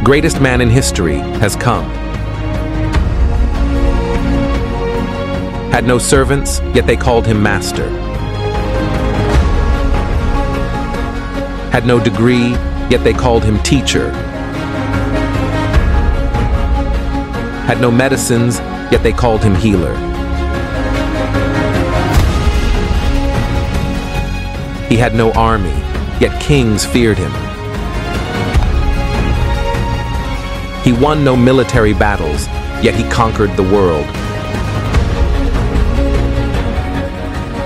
greatest man in history, has come. Had no servants, yet they called him master. Had no degree, yet they called him teacher. Had no medicines, yet they called him healer. He had no army, yet kings feared him. He won no military battles, yet he conquered the world.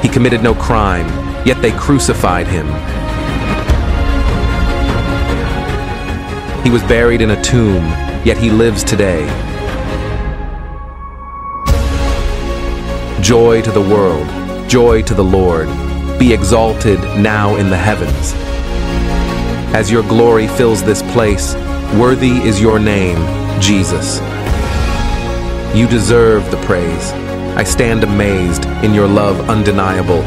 He committed no crime, yet they crucified him. He was buried in a tomb, yet he lives today. Joy to the world, joy to the Lord. Be exalted now in the heavens. As your glory fills this place, worthy is your name, Jesus. You deserve the praise. I stand amazed in your love undeniable.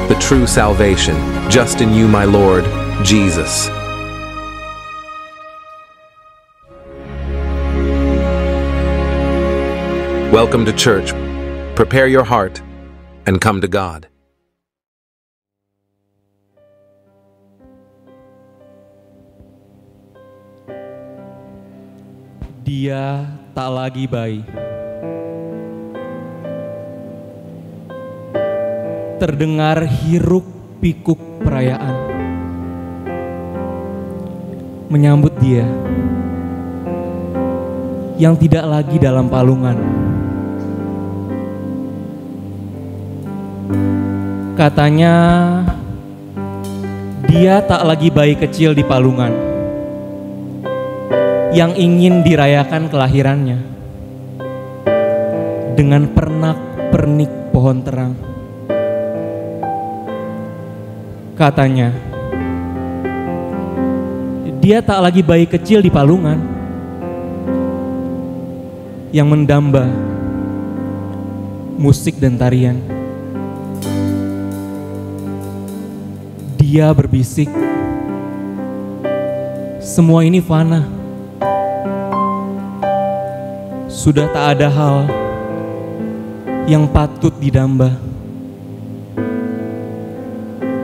The true salvation, just in you, my Lord, Jesus. Welcome to church. Prepare your heart and come to God. Dia tak lagi bayi. Terdengar hiruk pikuk perayaan menyambut dia yang tidak lagi dalam palungan. Katanya dia tak lagi bayi kecil di palungan yang ingin dirayakan kelahirannya dengan pernak-pernik pohon terang. Katanya dia tak lagi bayi kecil di palungan yang mendamba musik dan tarian. Dia berbisik, semua ini fana. Sudah tak ada hal yang patut didamba.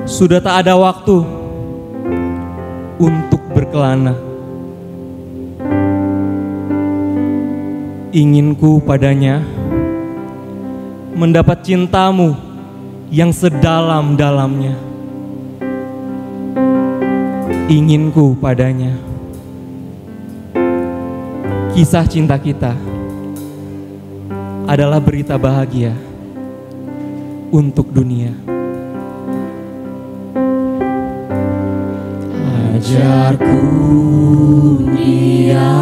Sudah tak ada waktu untuk berkelana. Inginku padanya mendapat cintamu yang sedalam-dalamnya. Inginku padanya kisah cinta kita adalah berita bahagia untuk dunia. Ajarku dia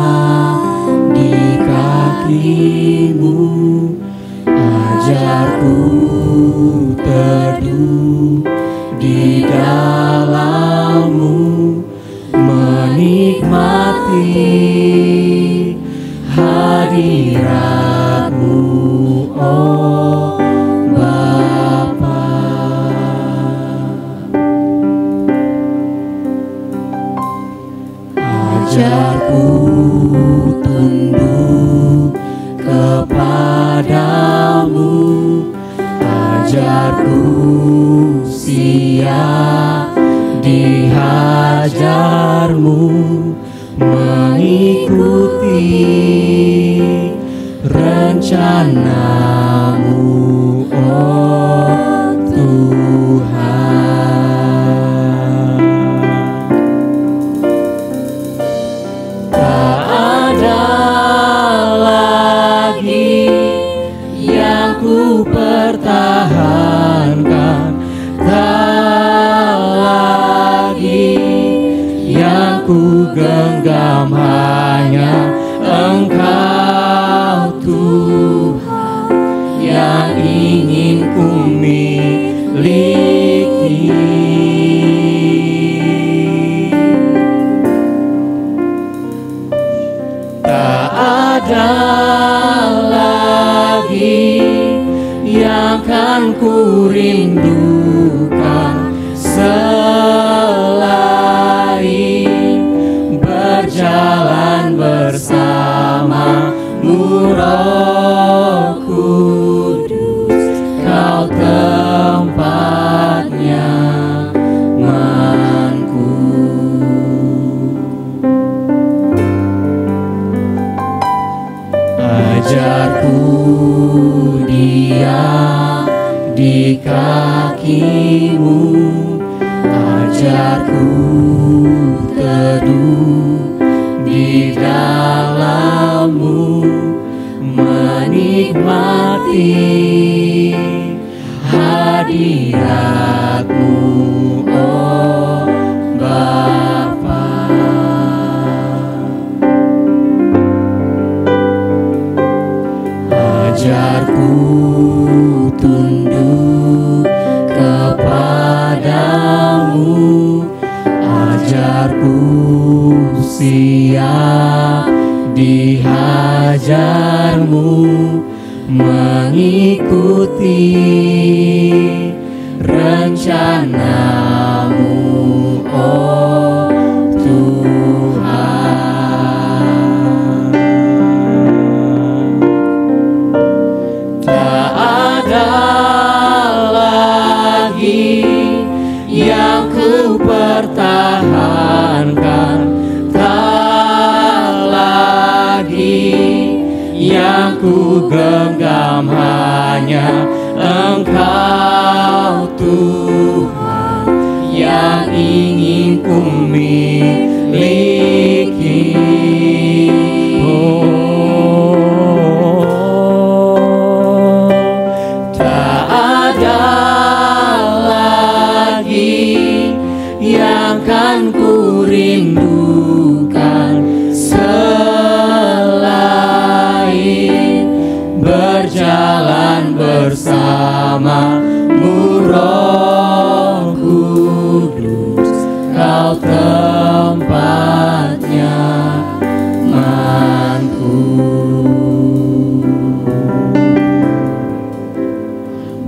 di kakimu, ajarku teduh di dalammu, menikmati hadiratmu, oh Bapa. Ajarku tunduk kepadamu, ajarku siap dihajarmu, mengikuti rencanamu, oh Tuhan. Tak ada lagi yang ku pertahankan, tak lagi yang ku genggam, hanya Engkau Tuhan yang ingin ku miliki. Tak ada lagi yang kan ku rindukan selain Ajarku teduh di dalam-Mu, menikmati hadirat-Mu, oh Bapa. Ajarku tunduk kepadamu, ajarku siap dihajar-Mu, mengikuti rencana-Mu, oh Tuhan. Tak ada lagi yang ku pertahankan, tak lagi yang ku genggam, hanya Engkau Tuhan yang ingin ku miliki. Tak ada lagi yang kan ku rindukan selain berjalan bersama-Mu, Roh Kudus. Kau tempat nyamanku.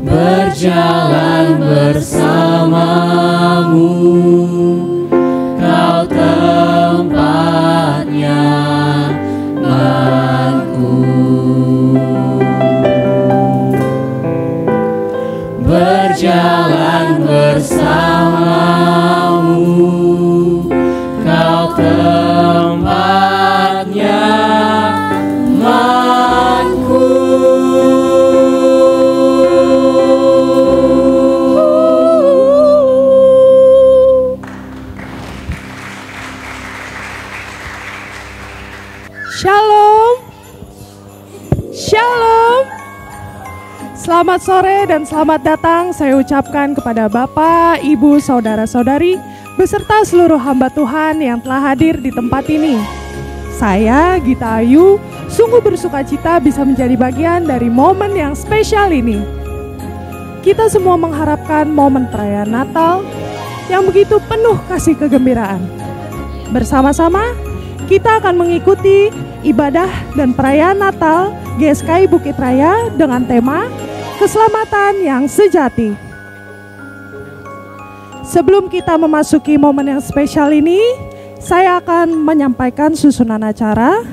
Berjalan bersama-Mu, Kau tempat nyamanku. Berjalan bersama-Mu, Kau tempat nyamanku. Shalom. Shalom. Selamat sore dan selamat datang saya ucapkan kepada Bapak, Ibu, Saudara-saudari beserta seluruh hamba Tuhan yang telah hadir di tempat ini. Saya, Gita Ayu, sungguh bersukacita bisa menjadi bagian dari momen yang spesial ini. Kita semua mengharapkan momen perayaan Natal yang begitu penuh kasih kegembiraan. Bersama-sama kita akan mengikuti ibadah dan perayaan Natal GSKI Bukit Raya dengan tema Keselamatan yang Sejati. Sebelum kita memasuki momen yang spesial ini, saya akan menyampaikan susunan acara.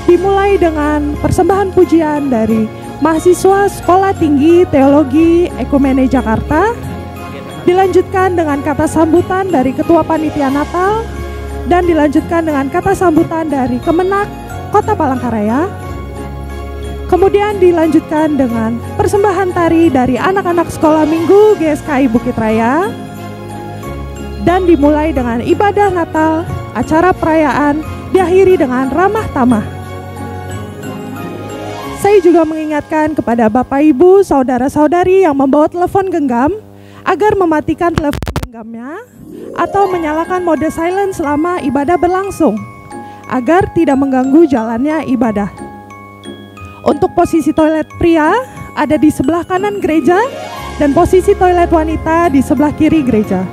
Dimulai dengan persembahan pujian dari mahasiswa Sekolah Tinggi Teologi Ekumene Jakarta. Dilanjutkan dengan kata sambutan dari Ketua Panitia Natal. Dan dilanjutkan dengan kata sambutan dari Kemenak Kota Palangkaraya. Kemudian dilanjutkan dengan persembahan tari dari anak-anak sekolah minggu GSKI Bukit Raya. Dan dimulai dengan ibadah Natal, acara perayaan diakhiri dengan ramah tamah. Saya juga mengingatkan kepada Bapak Ibu, Saudara-saudari yang membawa telepon genggam agar mematikan telepon genggamnya atau menyalakan mode silent selama ibadah berlangsung agar tidak mengganggu jalannya ibadah. Untuk posisi toilet pria ada di sebelah kanan gereja dan posisi toilet wanita di sebelah kiri gereja.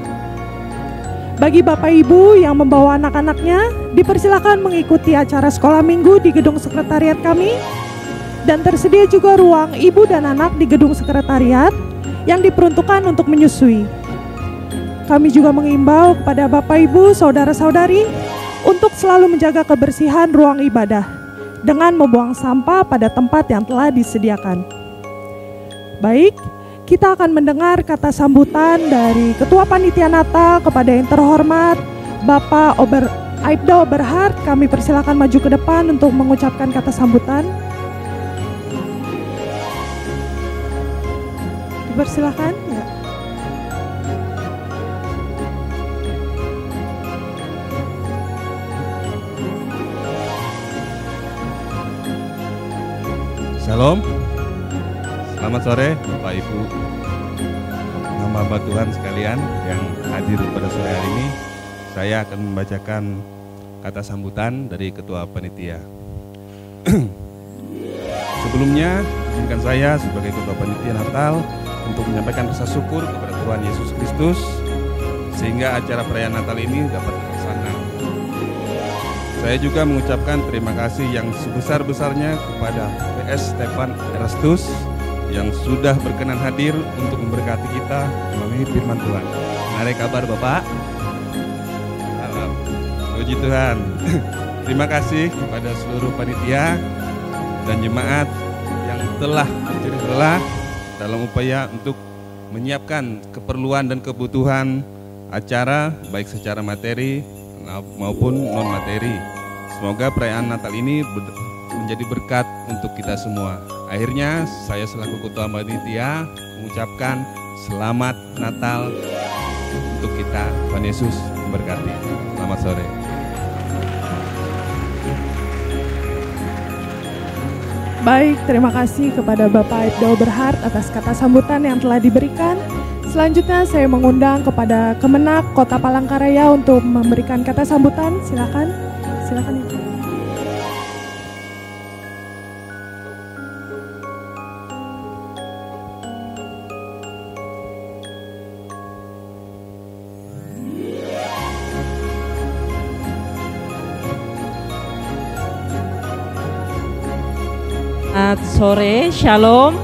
Bagi Bapak Ibu yang membawa anak-anaknya, dipersilakan mengikuti acara sekolah minggu di gedung sekretariat kami. Dan tersedia juga ruang ibu dan anak di gedung sekretariat yang diperuntukkan untuk menyusui. Kami juga mengimbau kepada Bapak Ibu, Saudara-saudari untuk selalu menjaga kebersihan ruang ibadah dengan membuang sampah pada tempat yang telah disediakan. Baik, kita akan mendengar kata sambutan dari Ketua Panitia Natal kepada yang terhormat Bapak Aibda Oberhard. Kami persilakan maju ke depan untuk mengucapkan kata sambutan. Dipersilakan ya. Shalom. Selamat sore Bapak Ibu, hamba Tuhan sekalian yang hadir pada sore hari ini. Saya akan membacakan kata sambutan dari Ketua Panitia. Sebelumnya, izinkan saya sebagai Ketua Panitia Natal untuk menyampaikan rasa syukur kepada Tuhan Yesus Kristus sehingga acara perayaan Natal ini dapat terlaksana. Saya juga mengucapkan terima kasih yang sebesar-besarnya kepada PS Stefan Erastus yang sudah berkenan hadir untuk memberkati kita melalui firman Tuhan. Ada kabar Bapak? Salam. Puji Tuhan. Terima kasih kepada seluruh panitia dan jemaat yang telah berjerih lelah dalam upaya untuk menyiapkan keperluan dan kebutuhan acara baik secara materi maupun non materi. Semoga perayaan Natal ini menjadi berkat untuk kita semua. Akhirnya saya selaku Ketua Panitia mengucapkan selamat Natal untuk kita. Tuhan Yesus memberkati. Selamat sore. Baik, terima kasih kepada Bapak Aibda Oberhart atas kata sambutan yang telah diberikan. Selanjutnya saya mengundang kepada Kemenak Kota Palangkaraya untuk memberikan kata sambutan. Silakan. Silakan Ibu. Selamat sore, Shalom.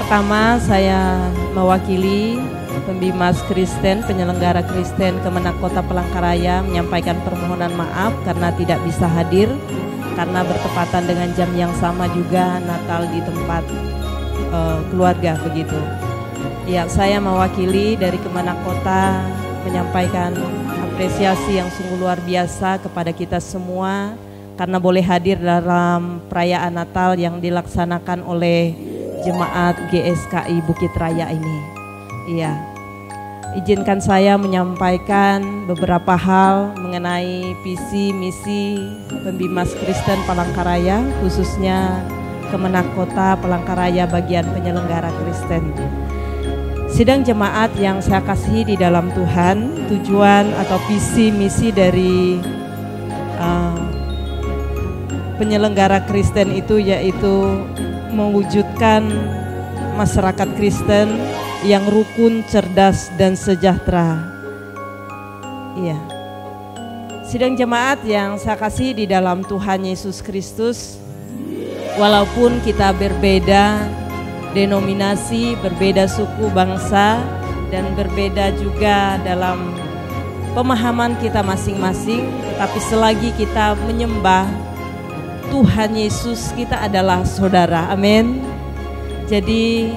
Pertama saya mewakili Pembimas Kristen, penyelenggara Kristen Kemenak Kota Palangkaraya menyampaikan permohonan maaf karena tidak bisa hadir karena bertepatan dengan jam yang sama juga Natal di tempat keluarga begitu. Ya, saya mewakili dari Kemenak Kota menyampaikan apresiasi yang sungguh luar biasa kepada kita semua karena boleh hadir dalam perayaan Natal yang dilaksanakan oleh Jemaat GSKI Bukit Raya ini. Iya, izinkan saya menyampaikan beberapa hal mengenai visi misi Pembimas Kristen Palangkaraya, khususnya Kemenak Kota Palangkaraya bagian penyelenggara Kristen. Sidang jemaat yang saya kasihi di dalam Tuhan, tujuan atau visi misi dari penyelenggara Kristen itu yaitu mewujudkan masyarakat Kristen yang rukun, cerdas, dan sejahtera. Iya. Sidang jemaat yang saya kasih di dalam Tuhan Yesus Kristus, walaupun kita berbeda denominasi, berbeda suku bangsa, dan berbeda juga dalam pemahaman kita masing-masing, tetapi selagi kita menyembah Tuhan Yesus, kita adalah saudara. Amin. Jadi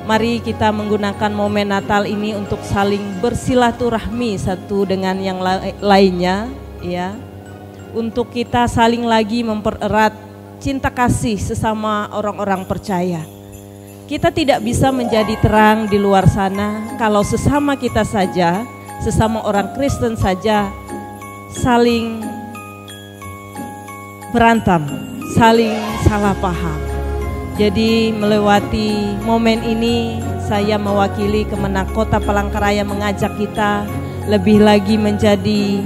mari kita menggunakan momen Natal ini untuk saling bersilaturahmi satu dengan yang lainnya, ya. Untuk kita saling lagi mempererat cinta kasih sesama orang-orang percaya. Kita tidak bisa menjadi terang di luar sana kalau sesama kita saja, sesama orang Kristen saja saling berantem, saling salah paham. Jadi melewati momen ini saya mewakili Kemenak Kota Palangkaraya mengajak kita lebih lagi menjadi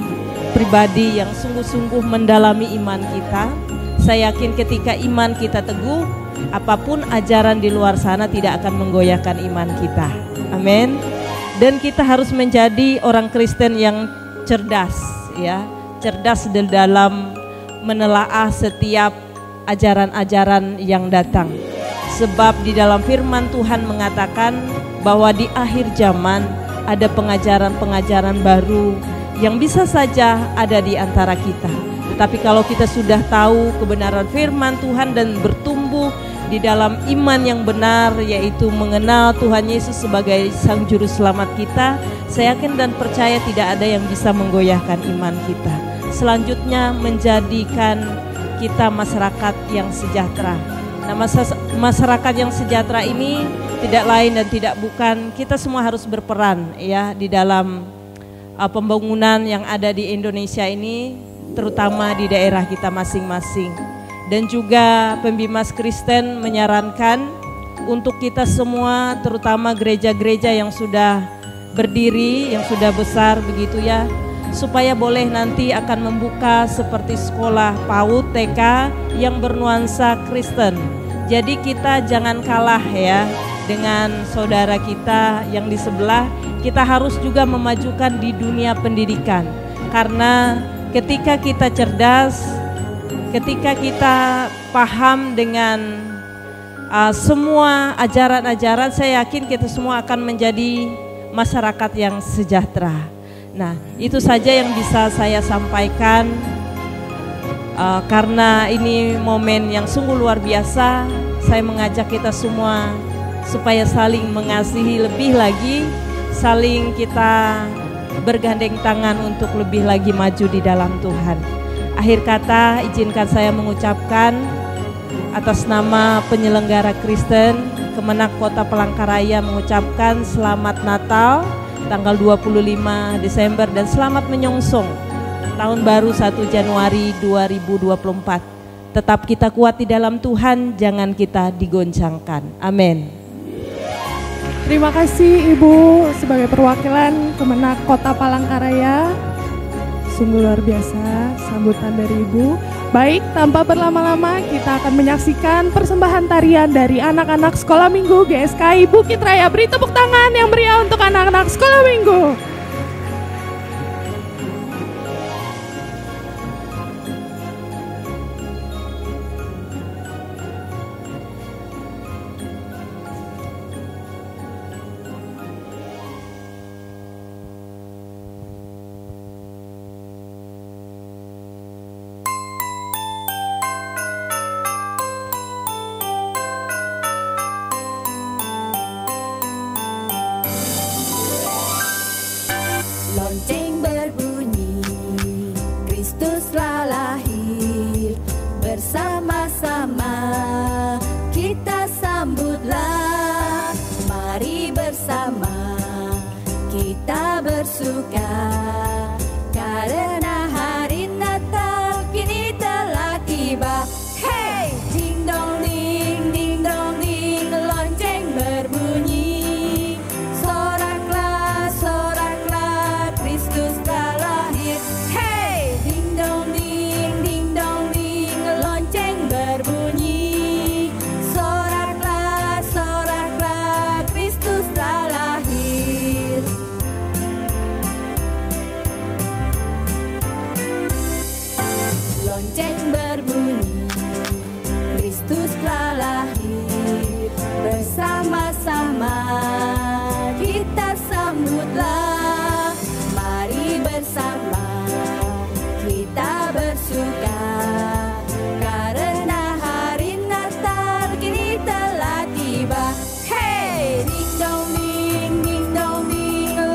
pribadi yang sungguh-sungguh mendalami iman kita. Saya yakin ketika iman kita teguh, apapun ajaran di luar sana tidak akan menggoyahkan iman kita. Amin. Dan kita harus menjadi orang Kristen yang cerdas, ya, cerdas di dalam menelaah setiap ajaran-ajaran yang datang. Sebab di dalam firman Tuhan mengatakan bahwa di akhir zaman ada pengajaran-pengajaran baru yang bisa saja ada di antara kita. Tetapi kalau kita sudah tahu kebenaran firman Tuhan dan bertumbuh di dalam iman yang benar, yaitu mengenal Tuhan Yesus sebagai Sang Juru Selamat kita, saya yakin dan percaya tidak ada yang bisa menggoyahkan iman kita. Selanjutnya menjadikan kita masyarakat yang sejahtera. Nah, masyarakat yang sejahtera ini tidak lain dan tidak bukan kita semua harus berperan, ya, di dalam pembangunan yang ada di Indonesia ini, terutama di daerah kita masing-masing. dan juga Pembimas Kristen menyarankan untuk kita semua, terutama gereja-gereja yang sudah berdiri, yang sudah besar begitu ya, supaya boleh nanti akan membuka seperti sekolah PAUD TK yang bernuansa Kristen. Jadi kita jangan kalah ya dengan saudara kita yang di sebelah. Kita harus juga memajukan di dunia pendidikan, karena ketika kita cerdas, ketika kita paham dengan semua ajaran-ajaran, saya yakin kita semua akan menjadi masyarakat yang sejahtera. Nah, itu saja yang bisa saya sampaikan, karena ini momen yang sungguh luar biasa. Saya mengajak kita semua supaya saling mengasihi lebih lagi, saling kita bergandeng tangan untuk lebih lagi maju di dalam Tuhan. Akhir kata, izinkan saya mengucapkan atas nama penyelenggara Kristen Kemenak Kota Palangkaraya mengucapkan selamat Natal tanggal 25 Desember dan selamat menyongsong tahun baru 1 Januari 2024. Tetap kita kuat di dalam Tuhan, jangan kita digoncangkan. Amin. Terima kasih Ibu sebagai perwakilan Kemenak Kota Palangkaraya. Sungguh luar biasa sambutan dari Ibu. Baik, tanpa berlama-lama kita akan menyaksikan persembahan tarian dari anak-anak Sekolah Minggu GSKI Bukit Raya. Beri tepuk tangan yang meriah untuk anak-anak Sekolah Minggu. Lonceng berbunyi, Kristuslah lahir, bersama-sama kita sambutlah. Mari bersama kita bersuka, karena hari Natal kini telah tiba. Hey, ding dong ding, lonceng berbunyi, soraklah, soraklah, Kristus telah lahir. Hey, ding dong ding, lonceng berbunyi, soraklah, soraklah, Kristus telah lahir. Lonceng berbunyi, Kristus telah lahir, bersama-sama kita sambutlah. Mari bersama kita bersuka, karena hari Natal kini telah tiba. Hey, ding dong ding,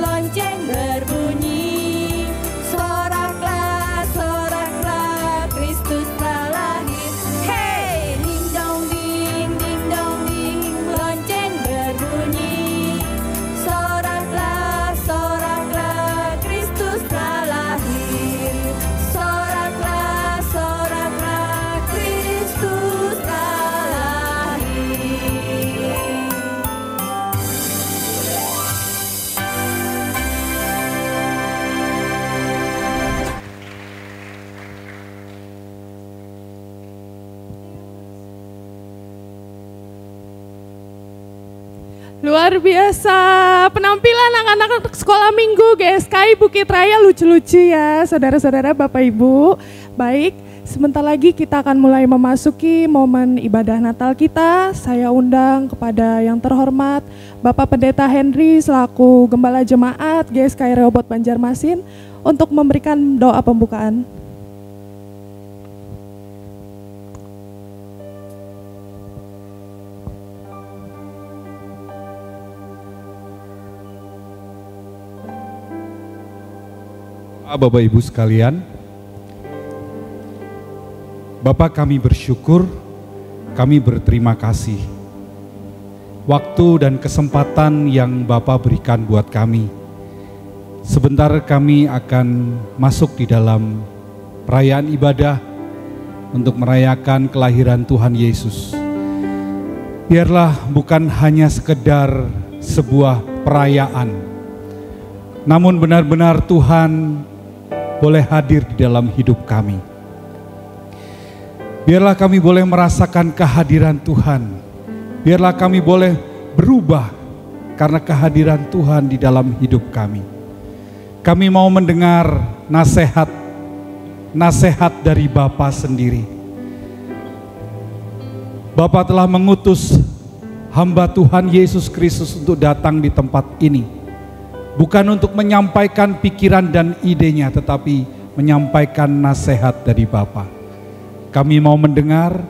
lonceng berbunyi, soraklah, soraklah, Kristus telah lahir. Hey, ding dong ding, lonceng berbunyi, soraklah, soraklah, Kristus telah lahir. Soraklah, soraklah, Kristus telah lahir. Luar biasa penampilan anak-anak Sekolah Minggu GSKI Bukit Raya, lucu-lucu ya saudara-saudara, Bapak Ibu. Baik, sebentar lagi kita akan mulai memasuki momen ibadah Natal kita. Saya undang kepada yang terhormat Bapak Pendeta Henry selaku Gembala Jemaat GSKI Rehoboth Banjarmasin untuk memberikan doa pembukaan. Bapak Ibu sekalian, Bapak kami bersyukur, kami berterima kasih waktu dan kesempatan yang Bapak berikan buat kami. Sebentar kami akan masuk di dalam perayaan ibadah untuk merayakan kelahiran Tuhan Yesus. Biarlah bukan hanya sekedar sebuah perayaan, namun benar-benar Tuhan boleh hadir di dalam hidup kami. Biarlah kami boleh merasakan kehadiran Tuhan. Biarlah kami boleh berubah karena kehadiran Tuhan di dalam hidup kami. Kami mau mendengar nasihat dari Bapa sendiri. Bapa telah mengutus hamba Tuhan Yesus Kristus untuk datang di tempat ini. Bukan untuk menyampaikan pikiran dan idenya, tetapi menyampaikan nasihat dari Bapa. Kami mau mendengar,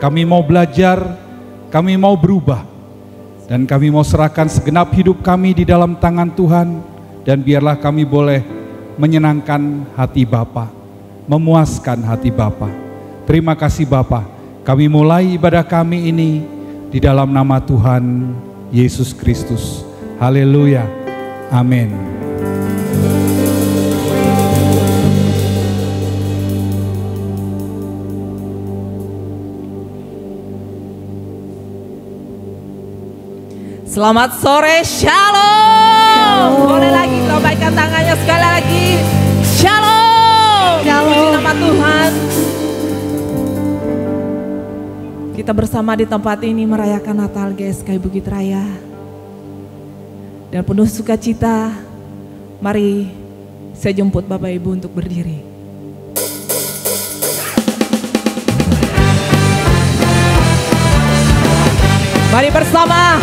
kami mau belajar, kami mau berubah. Dan kami mau serahkan segenap hidup kami di dalam tangan Tuhan. Dan biarlah kami boleh menyenangkan hati Bapa, memuaskan hati Bapa. Terima kasih Bapa. Kami mulai ibadah kami ini di dalam nama Tuhan Yesus Kristus. Haleluya. Amin. Selamat sore, shalom. Boleh lagi lambaikan tangannya sekali lagi. Shalom. Puji nama Tuhan. Kita bersama di tempat ini merayakan Natal GSKI Bukit Raya. Dan penuh sukacita, mari saya jemput Bapak Ibu untuk berdiri. Mari bersama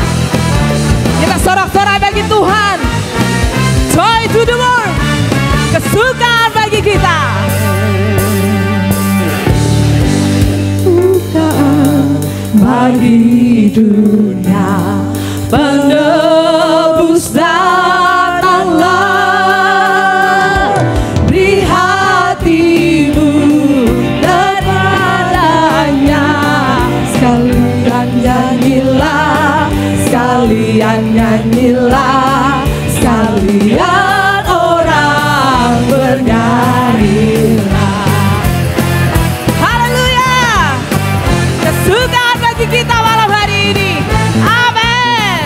kita sorak-sorai bagi Tuhan. Joy to the world. Kesukaan bagi kita. Bagi dunia, penebus datanglah, beri hatimu kepadanya. Sekalian nyanyilah, sekalian nyanyilah, sekalian orang bernyanyilah. Kita malam hari ini, amin.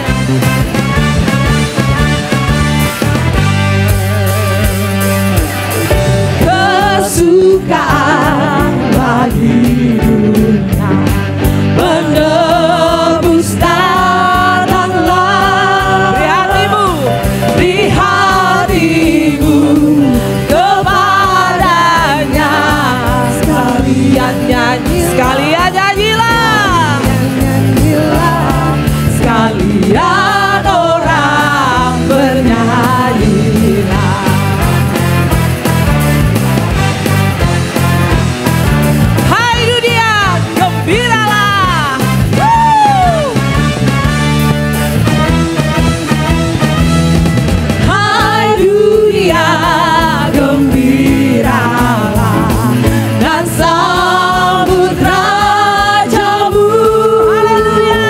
Kesukaan bagi dunia, penebus datanglah. Beri hatimu, beri hatimu kepadanya. Sekalian nyanyi, sekalian nyanyilah. Sekalian orang bernyanyilah. Hai dunia, gembiralah. Hai dunia, gembiralah dan sambut rajamu. Haleluya.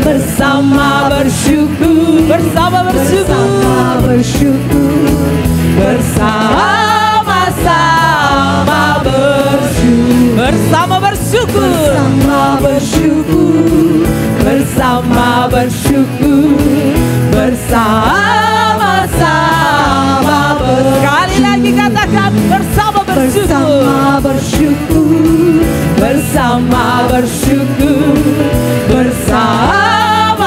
Bersama bersyukur, bersama bersyukur, bersama-sama bersyukur, bersama bersyukur, bersama bersyukur, bersama bersyukur, bersama-sama bersyukur. Sekali lagi katakan bersama bersyukur, bersama bersyukur, bersama-sama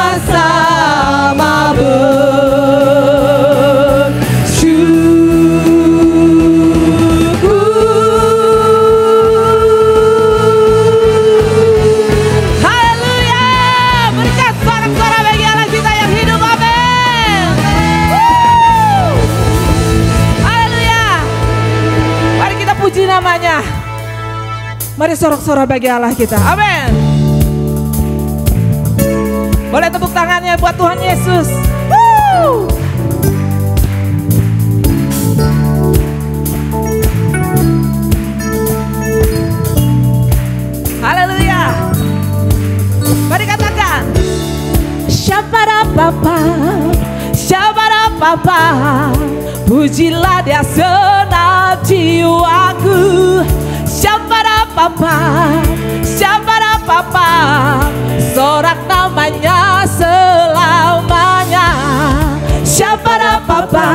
bersyukur. Haleluya. Berikan sorak-sorai bagi Allah kita yang hidup, amin. Haleluya. Mari kita puji namanya. Mari sorak-sorai bagi Allah kita, amin. Boleh tepuk tangannya buat Tuhan Yesus. Haleluya. Mari katakan. Shabara papa, shabara Bapa, pujilah Dia senang jiwaku. Syabada Bapa, sorak namanya selamanya. Syabada Bapa,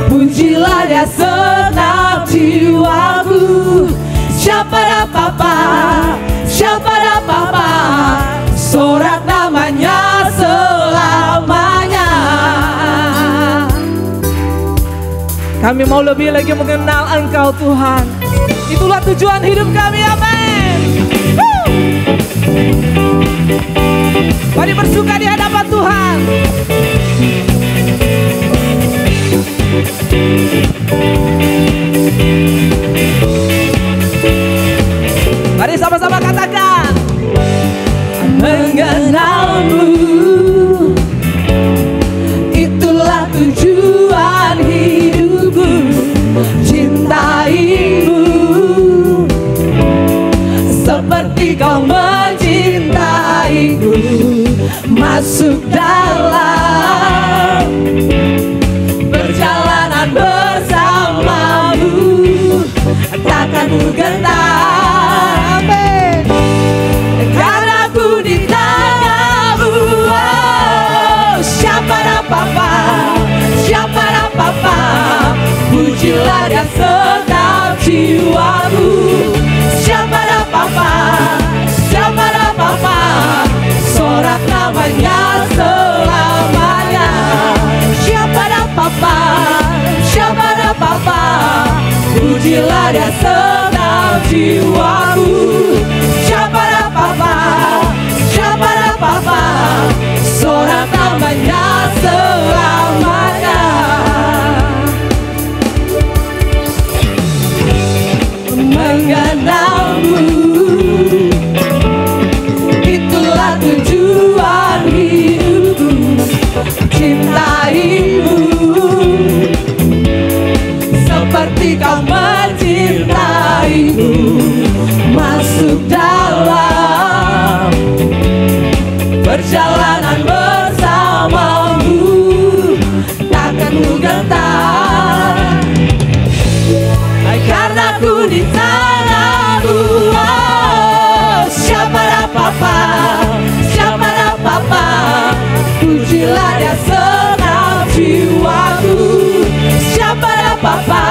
pujilah Dia senang jiwaku. Syabada Bapa, sorak namanya selamanya. Kami mau lebih lagi mengenal Engkau Tuhan. Itulah tujuan hidup kami, amin. Mari bersuka di hadapan Tuhan. Mari sama-sama katakan, mengenalmu, itulah tujuan hidupku. Cintaimu seperti Kau mencintaiku. Masuk dalam perjalanan bersamamu, takkan ku gentar, karena ku di tanganmu. Syabada Bapa, pujilah Dia senang jiwaku. Syabada Bapa, sorak namanya selamanya. Syabada Bapa, pujilah Dia senang jiwaku. Syabada Bapa, sorak namanya selamanya. Mengenalmu, itulah tujuan hidupku. Cintaimu seperti Kau mencintaiku. Masuk dalam perjalanan bersamamu, takkan ku gentar, karena ku di tanganmu. Syabada Bapa, pujilah Dia senang jiwaku. Syabada Bapa,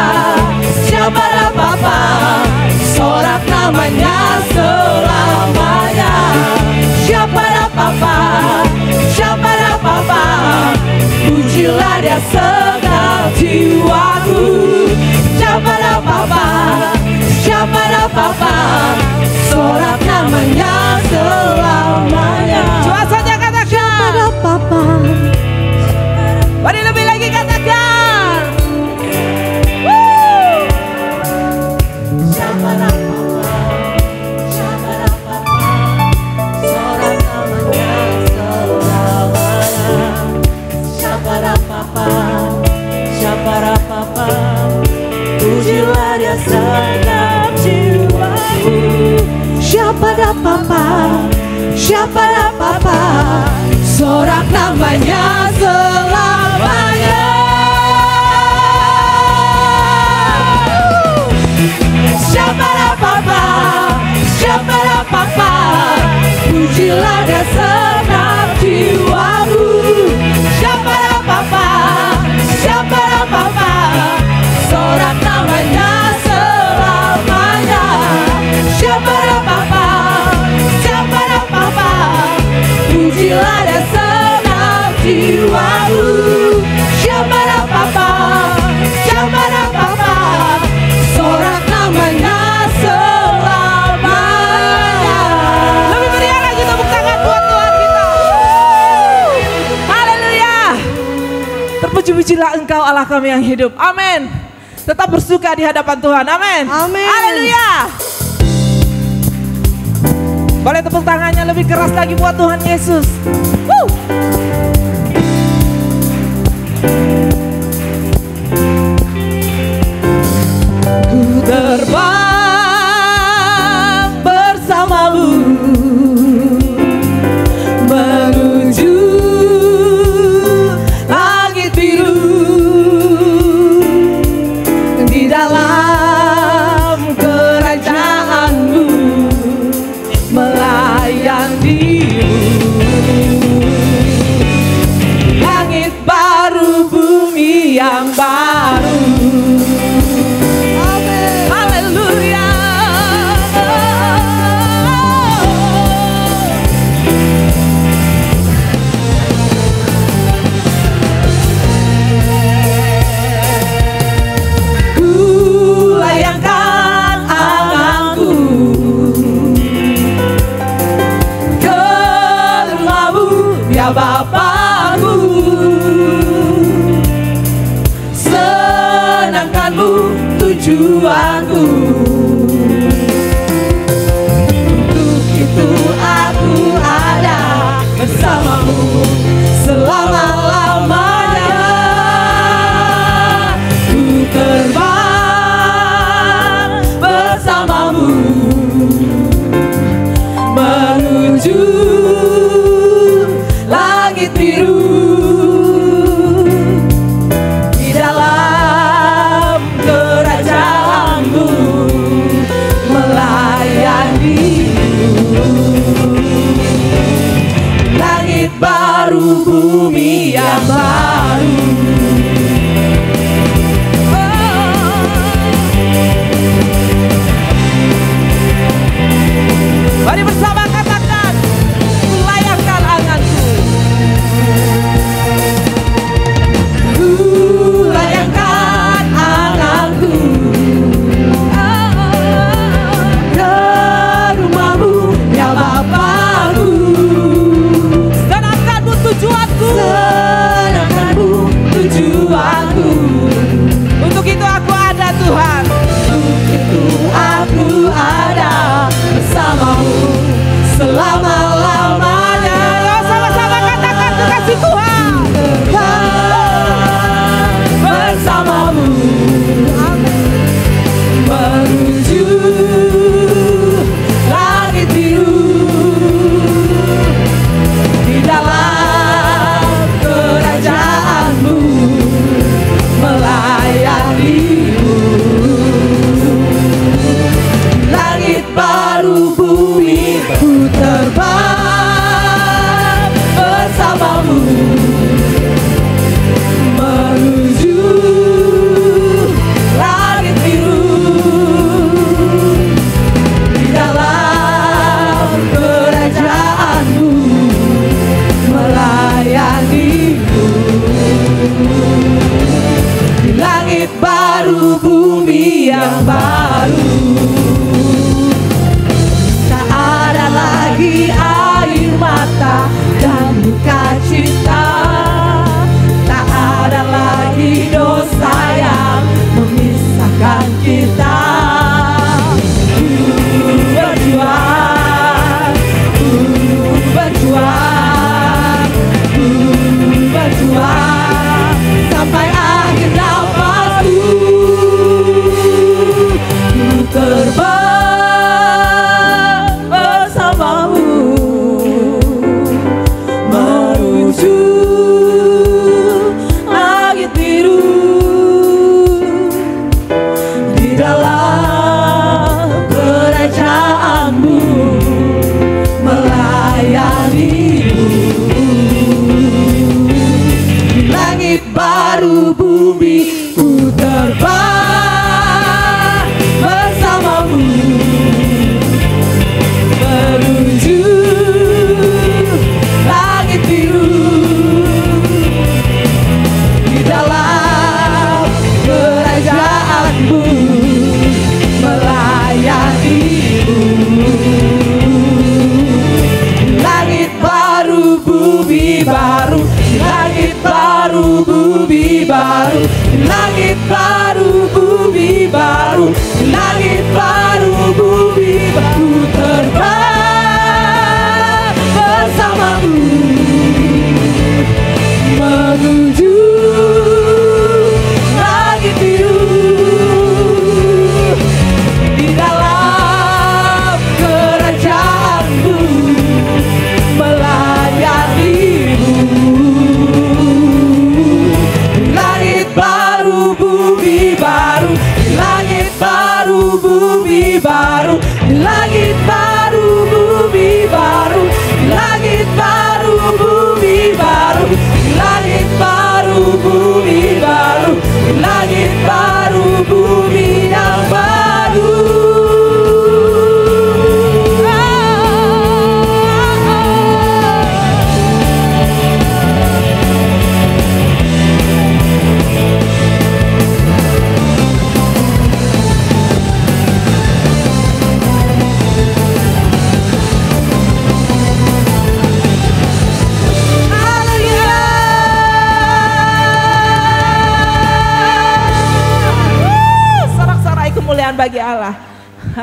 sorak namanya selamanya. Syabada Bapa, pujilah Dia senang jiwaku. Syabada Bapa, sorak namanya selamanya. Coba saja katakan, Syabada Bapa. Mari lebih lagi katakan, Syabada Bapa, sorak namanya selamanya. Syabada Bapa, pujilah Dia senang jiwaku. Syabada Bapa, sorak namanya selamanya. Syabada Bapa, pujilah Dia senang jiwaku. Syabada Bapa, sorak namanya selamanya. Syabada Bapa, pujilah Dia senang jiwaku. Syabada Bapa, sorak namanya selamanya. Lebih meriah lagi tepuk tangan buat Tuhan kita. Haleluya. Terpuji-pujilah Engkau Allah kami yang hidup. Amin. Tetap bersuka di hadapan Tuhan. Amin. Haleluya. Boleh tepuk tangannya lebih keras lagi buat Tuhan Yesus. Ku terbang bersamamu menuju hayadimu. Langit baru, bumi yang baru. Haleluya. Ku layangkan anganku ke rumahmu ya Bapakku. Senangkanmu tujuanku. Untuk itu aku ada bersamamu selama-lamanya. Ku terbang bersamamu menuju langit biru. Di dalam kerajaanmu melayanimu. Langit baru, bumi yang baru. Mari bersama katakan, ku layangkan anganku. Ku layangkan anganku ke rumahmu ya Bapakku. Senangkanmu tujuanku. Senangkanmu tujuanku. Untuk itu aku ada Tuhan. Untuk itu aku ada bersamamu selama-lamanya. Sama-sama katakan terkasih Tuhan. Bersamamu menuju langit biru. Di dalam kerajaanmu melayanimu. Langit baru, bumi ku terbang bersamamu menuju langit biru. Di dalam kerajaanmu melayanimu. Di langit baru, bumi yang baru. Tak ada lagi air mata dan duka cita. Tak ada lagi dosa yang memisahkan kita. Berjuang, berjuang, berjuang sampai akhir nafasku. Ku terbang bersamamu menuju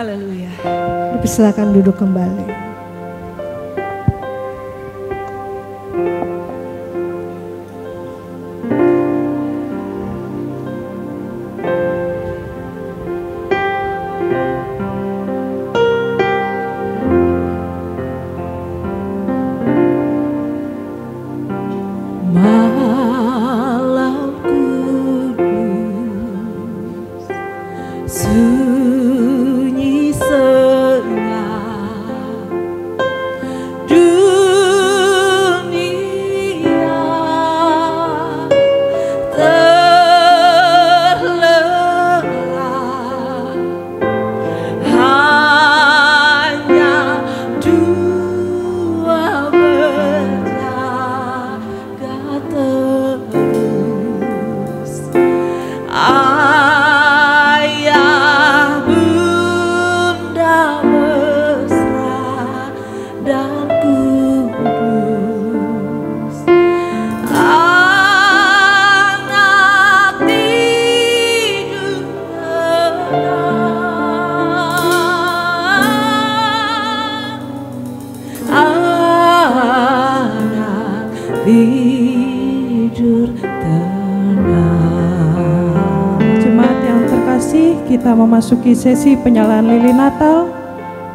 Haleluya. Silakan duduk kembali. Malam kudus, sunyi senyap, dunia terlelap, hanya dua berjaga terus. Ayah bunda mesra dan kudus, anak tidur tenang, anak tidur tenang. Jemaat yang terkasih, kita memasuki sesi penyalaan lilin Natal.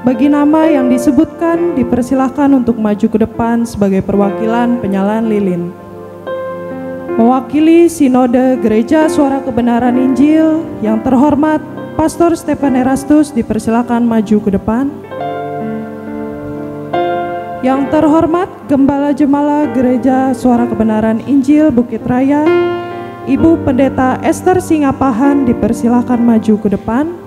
Bagi nama yang disebutkan, dipersilahkan untuk maju ke depan sebagai perwakilan penyalaan lilin. Mewakili Sinode Gereja Suara Kebenaran Injil, yang terhormat Pastor Stephen Erastus dipersilahkan maju ke depan. Yang terhormat Gembala Jemalah Gereja Suara Kebenaran Injil Bukit Raya, Ibu Pendeta Esther Singapahan dipersilahkan maju ke depan.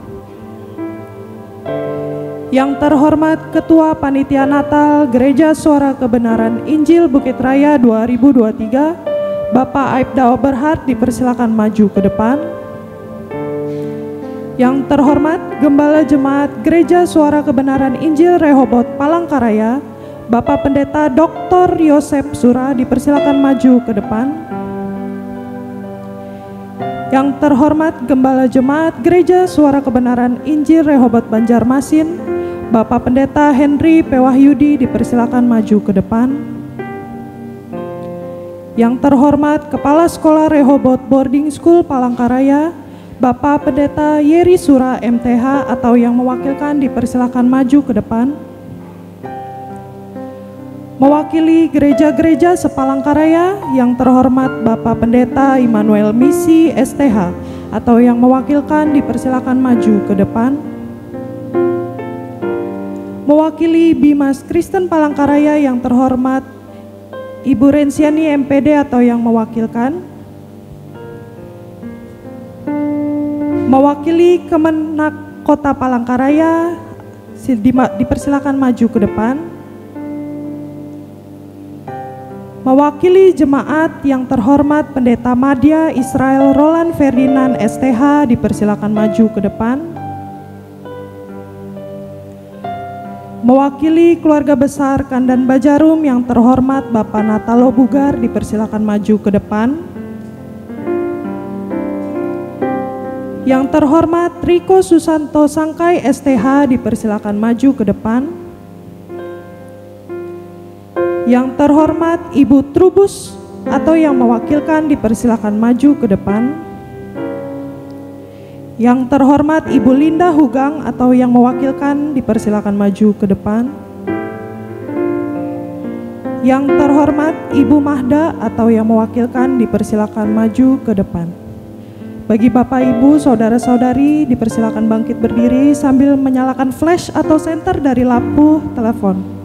Yang terhormat Ketua Panitia Natal Gereja Suara Kebenaran Injil Bukit Raya 2023, Bapak Aibda Oberhard dipersilakan maju ke depan. Yang terhormat Gembala Jemaat Gereja Suara Kebenaran Injil Rehobot Palangkaraya, Bapak Pendeta Dr. Yosep Sura dipersilakan maju ke depan. Yang terhormat Gembala Jemaat Gereja Suara Kebenaran Injil Rehobot Banjarmasin, Bapak Pendeta Henry P. Wahyudi dipersilakan maju ke depan. Yang terhormat Kepala Sekolah Rehobot Boarding School Palangkaraya, Bapak Pendeta Yeri Sura MTH atau yang mewakilkan dipersilakan maju ke depan. Mewakili gereja-gereja sepalangkaraya, yang terhormat Bapak Pendeta Immanuel Misi STH atau yang mewakilkan dipersilakan maju ke depan. Mewakili Bimas Kristen Palangkaraya, yang terhormat Ibu Rensiani MPD atau yang mewakilkan. Mewakili Kemenak Kota Palangkaraya, dipersilakan maju ke depan. Mewakili jemaat, yang terhormat Pendeta Madya Israel Roland Ferdinand STH dipersilakan maju ke depan. Mewakili keluarga besar Kandan Bajarum, yang terhormat Bapak Natalo Bugar dipersilakan maju ke depan. Yang terhormat Riko Susanto Sangkai STH dipersilakan maju ke depan. Yang terhormat Ibu Trubus atau yang mewakilkan dipersilakan maju ke depan. Yang terhormat Ibu Linda Hugang atau yang mewakilkan dipersilakan maju ke depan. Yang terhormat Ibu Mahda atau yang mewakilkan dipersilakan maju ke depan. Bagi Bapak Ibu, Saudara-saudari dipersilakan bangkit berdiri sambil menyalakan flash atau senter dari lampu telepon.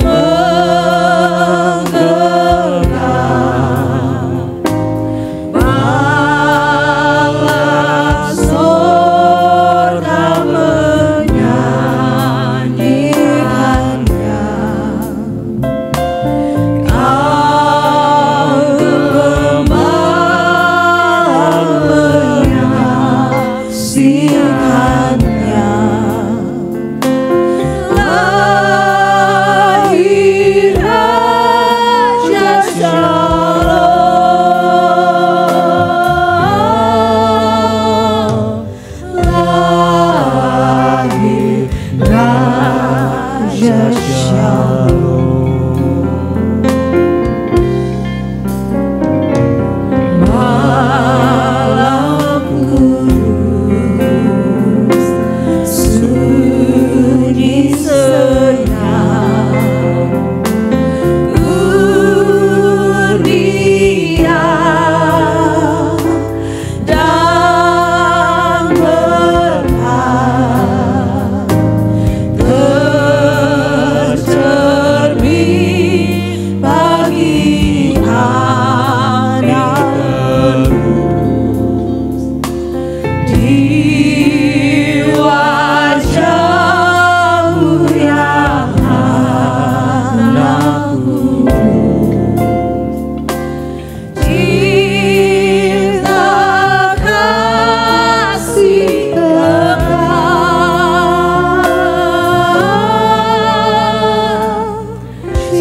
Oh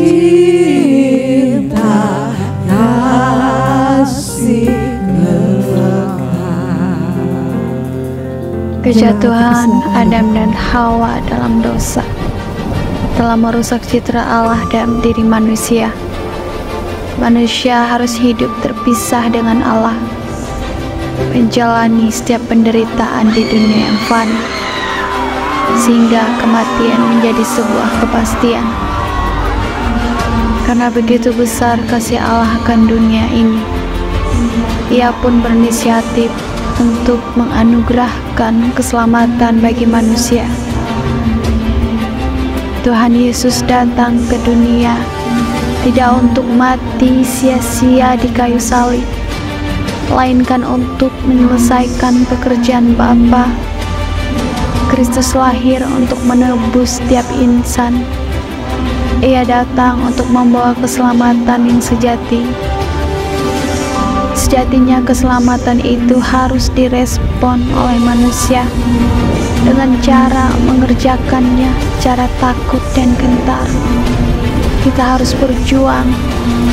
cinta kasih kekal. Kejatuhan Adam dan Hawa dalam dosa telah merusak citra Allah dalam diri manusia. Manusia harus hidup terpisah dengan Allah, menjalani setiap penderitaan di dunia yang fana, sehingga kematian menjadi sebuah kepastian. Karena begitu besar kasih Allah akan dunia ini, Ia pun berinisiatif untuk menganugerahkan keselamatan bagi manusia. Tuhan Yesus datang ke dunia tidak untuk mati sia-sia di kayu salib, melainkan untuk menyelesaikan pekerjaan Bapa. Kristus lahir untuk menebus setiap insan. Ia datang untuk membawa keselamatan yang sejati. Sejatinya keselamatan itu harus direspon oleh manusia dengan cara mengerjakannya secara takut dan gentar. Kita harus berjuang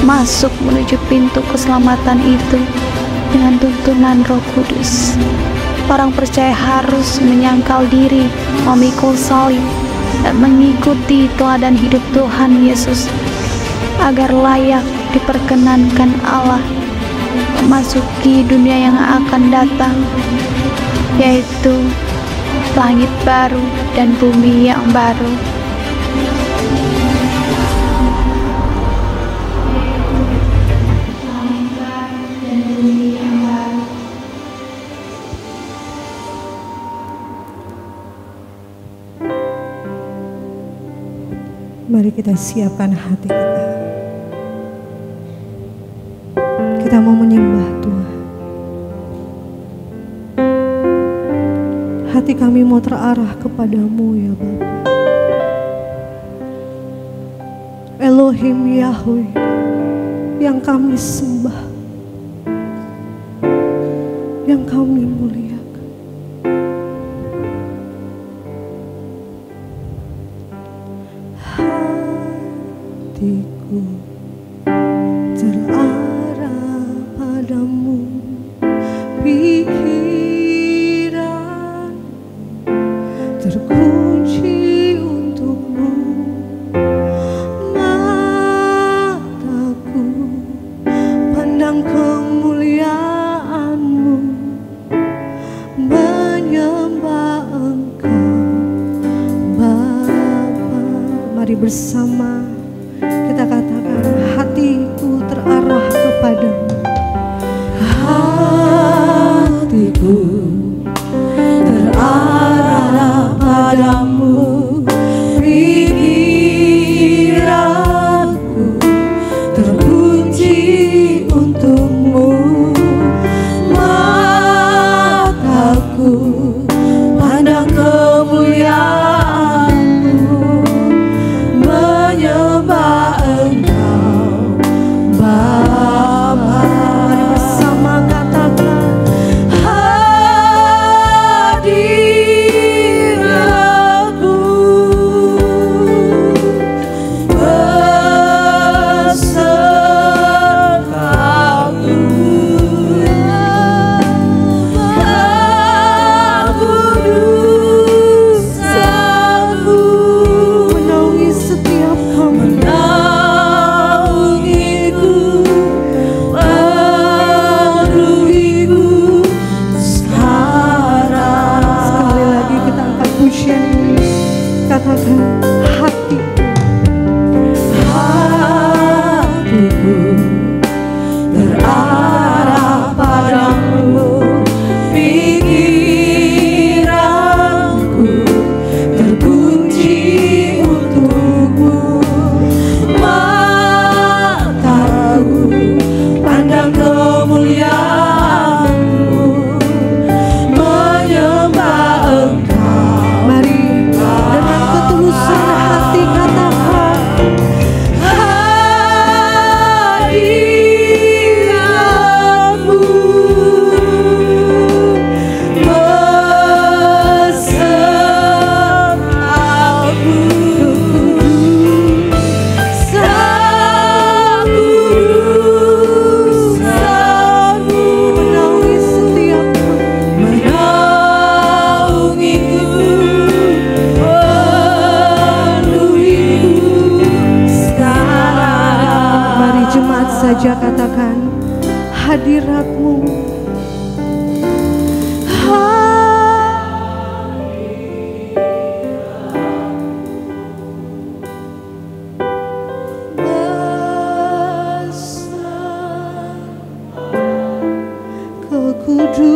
masuk menuju pintu keselamatan itu dengan tuntunan Roh Kudus. Orang percaya harus menyangkal diri, memikul salib, dan mengikuti teladan hidup Tuhan Yesus agar layak diperkenankan Allah memasuki dunia yang akan datang, yaitu langit baru dan bumi yang baru. Mari kita siapkan hati kita. Kita mau menyembah Tuhan. Hati kami mau terarah kepadamu ya Bapa. Elohim Yahweh yang kami sembah, yang kami muliakan. Hatiku terarah padamu, pikiran terkunci untukmu, mataku pandang kemuliaanmu, menyembah Engkau Bapa. Mari bersama kita katakan, Sejenak saja katakan hadirat-Mu. Kekudusan-Mu.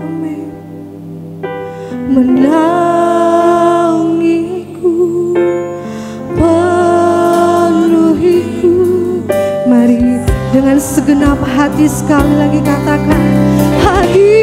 Amin. Menaungiku, penuhiku. Mari dengan segenap hati sekali lagi katakan hadirat-Mu.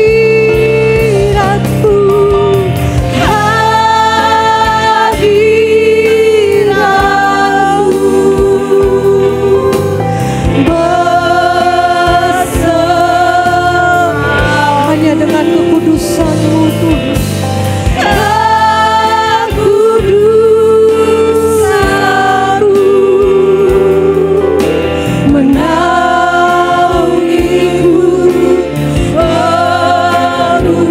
Dengan kekudusan-Mu Tuhan, kekudusan-Mu menaungiku, penuhiku.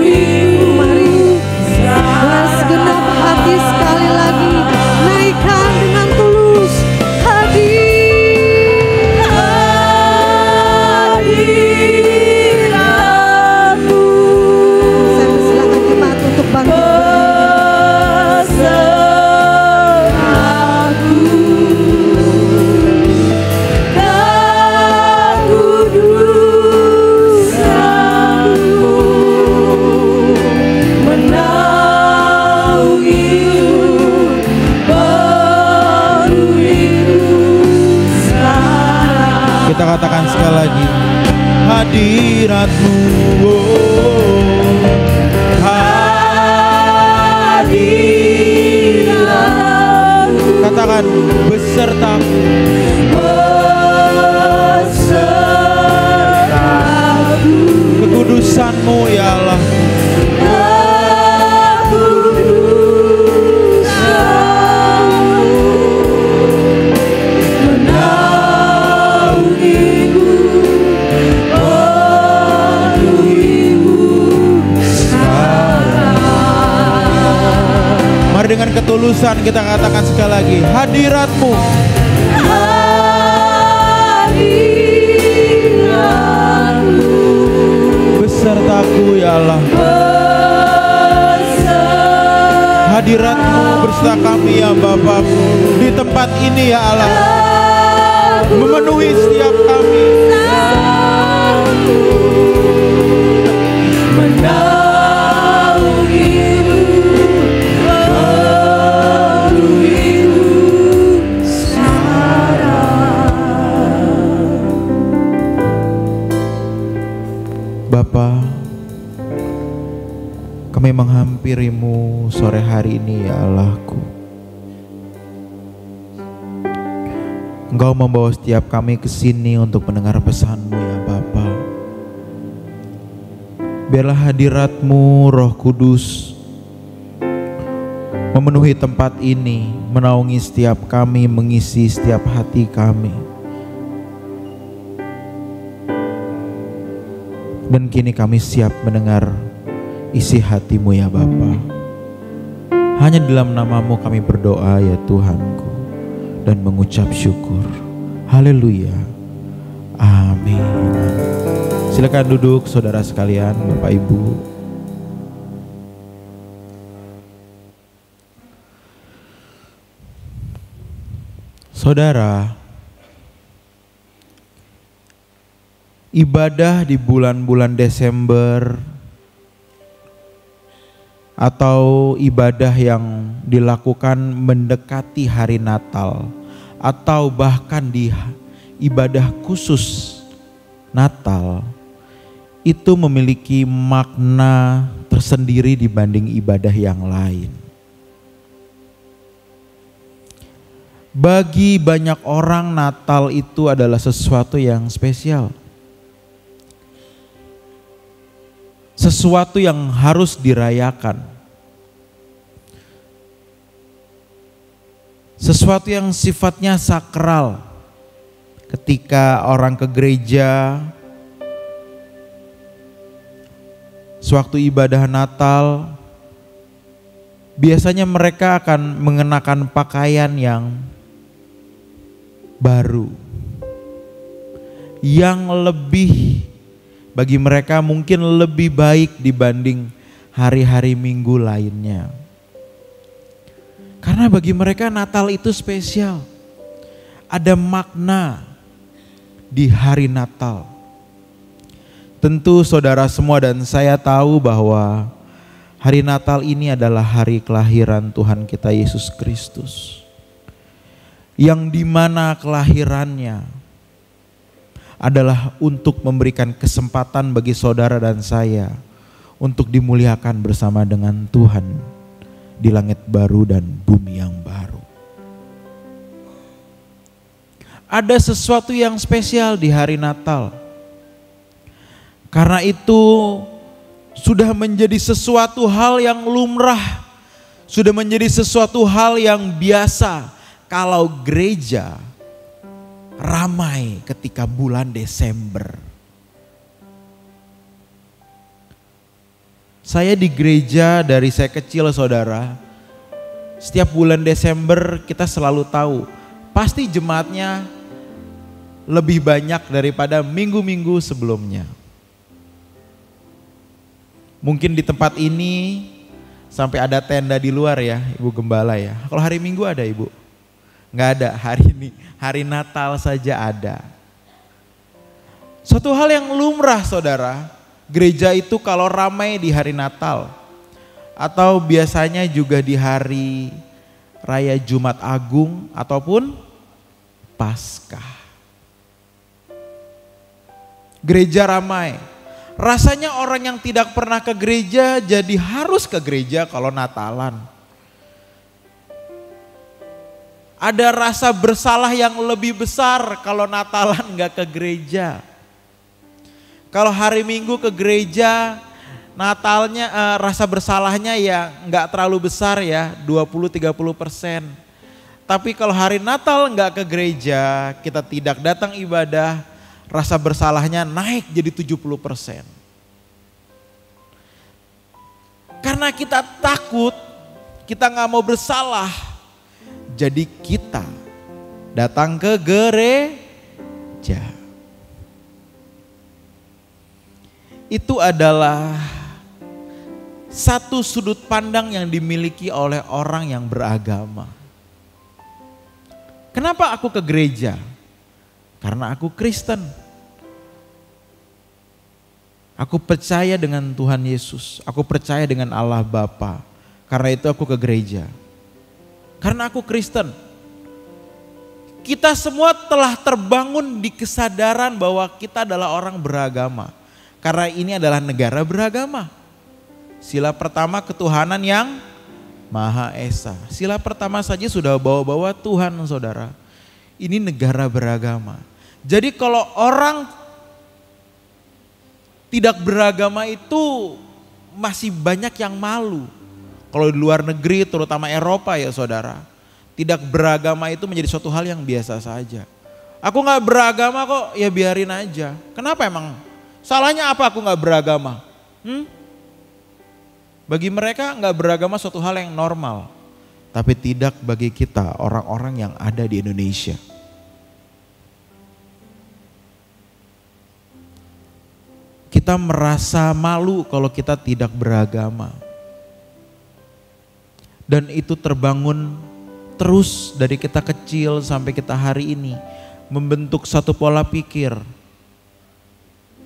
Mari dengan segenap hati sekali lagi naikkan dengan tulus Kita katakan sekali lagi hadirat-Mu, hadirat-Mu. Katakan besertaku, besertaku. Kekudusan-Mu ya Allah. Dengan ketulusan kita katakan sekali lagi hadirat-Mu, hadirat-Mu. Besertaku ya Allah. Hadirat-Mu beserta kami ya Bapa di tempat ini ya Allah, memenuhi setiap kami. Bapa, kami menghampiri-Mu sore hari ini ya Allahku. Engkau membawa setiap kami ke sini untuk mendengar pesan-Mu ya Bapa. Biarlah hadirat-Mu Roh Kudus memenuhi tempat ini, menaungi setiap kami, mengisi setiap hati kami. Dan kini kami siap mendengar isi hati-Mu ya Bapa. Hanya dalam nama-Mu kami berdoa ya Tuhanku, dan mengucap syukur. Haleluya. Amin. Silakan duduk saudara sekalian, Bapak Ibu. Saudara, ibadah di bulan-bulan Desember atau ibadah yang dilakukan mendekati hari Natal atau bahkan di ibadah khusus Natal itu memiliki makna tersendiri dibanding ibadah yang lain. Bagi banyak orang Natal itu adalah sesuatu yang spesial. Sesuatu yang harus dirayakan. Sesuatu yang sifatnya sakral. Ketika orang ke gereja, sewaktu ibadah Natal, biasanya mereka akan mengenakan pakaian yang baru, yang lebih bagi mereka mungkin lebih baik dibanding hari-hari Minggu lainnya. Karena bagi mereka Natal itu spesial. Ada makna di hari Natal. Tentu saudara semua dan saya tahu bahwa hari Natal ini adalah hari kelahiran Tuhan kita Yesus Kristus. Yang dimana kelahirannya adalah untuk memberikan kesempatan bagi saudara dan saya untuk dimuliakan bersama dengan Tuhan di langit baru dan bumi yang baru. Ada sesuatu yang spesial di hari Natal. Karena itu sudah menjadi sesuatu hal yang lumrah, sudah menjadi sesuatu hal yang biasa kalau gereja ramai ketika bulan Desember. Saya di gereja dari saya kecil saudara, setiap bulan Desember kita selalu tahu pasti jemaatnya lebih banyak daripada minggu-minggu sebelumnya. Mungkin di tempat ini sampai ada tenda di luar ya Ibu Gembala ya. Kalau hari Minggu ada Ibu? Nggak ada, hari ini hari Natal saja ada. Suatu hal yang lumrah saudara. Gereja itu kalau ramai di hari Natal atau biasanya juga di hari Raya Jumat Agung ataupun Paskah. Gereja ramai. Rasanya orang yang tidak pernah ke gereja jadi harus ke gereja kalau Natalan. Ada rasa bersalah yang lebih besar kalau Natalan nggak ke gereja. Kalau hari Minggu ke gereja, Natalnya rasa bersalahnya ya nggak terlalu besar ya, 20-30%. Tapi kalau hari Natal nggak ke gereja, kita tidak datang ibadah, rasa bersalahnya naik jadi 70%. Karena kita takut, kita nggak mau bersalah, jadi kita datang ke gereja. Itu adalah satu sudut pandang yang dimiliki oleh orang yang beragama. Kenapa aku ke gereja? Karena aku Kristen. Aku percaya dengan Tuhan Yesus. Aku percaya dengan Allah Bapa. Karena itu aku ke gereja. Karena aku Kristen. Kita semua telah terbangun di kesadaran bahwa kita adalah orang beragama. Karena ini adalah negara beragama. Sila pertama ketuhanan yang Maha Esa. Sila pertama saja sudah bawa-bawa Tuhan saudara. Ini negara beragama. Jadi kalau orang tidak beragama itu masih banyak yang malu. Kalau di luar negeri terutama Eropa ya saudara. Tidak beragama itu menjadi suatu hal yang biasa saja. Aku gak beragama kok, ya biarin aja. Kenapa emang? Salahnya apa aku gak beragama? Bagi mereka gak beragama suatu hal yang normal. Tapi tidak bagi kita orang-orang yang ada di Indonesia. Kita merasa malu kalau kita tidak beragama. Dan itu terbangun terus dari kita kecil sampai kita hari ini. Membentuk satu pola pikir.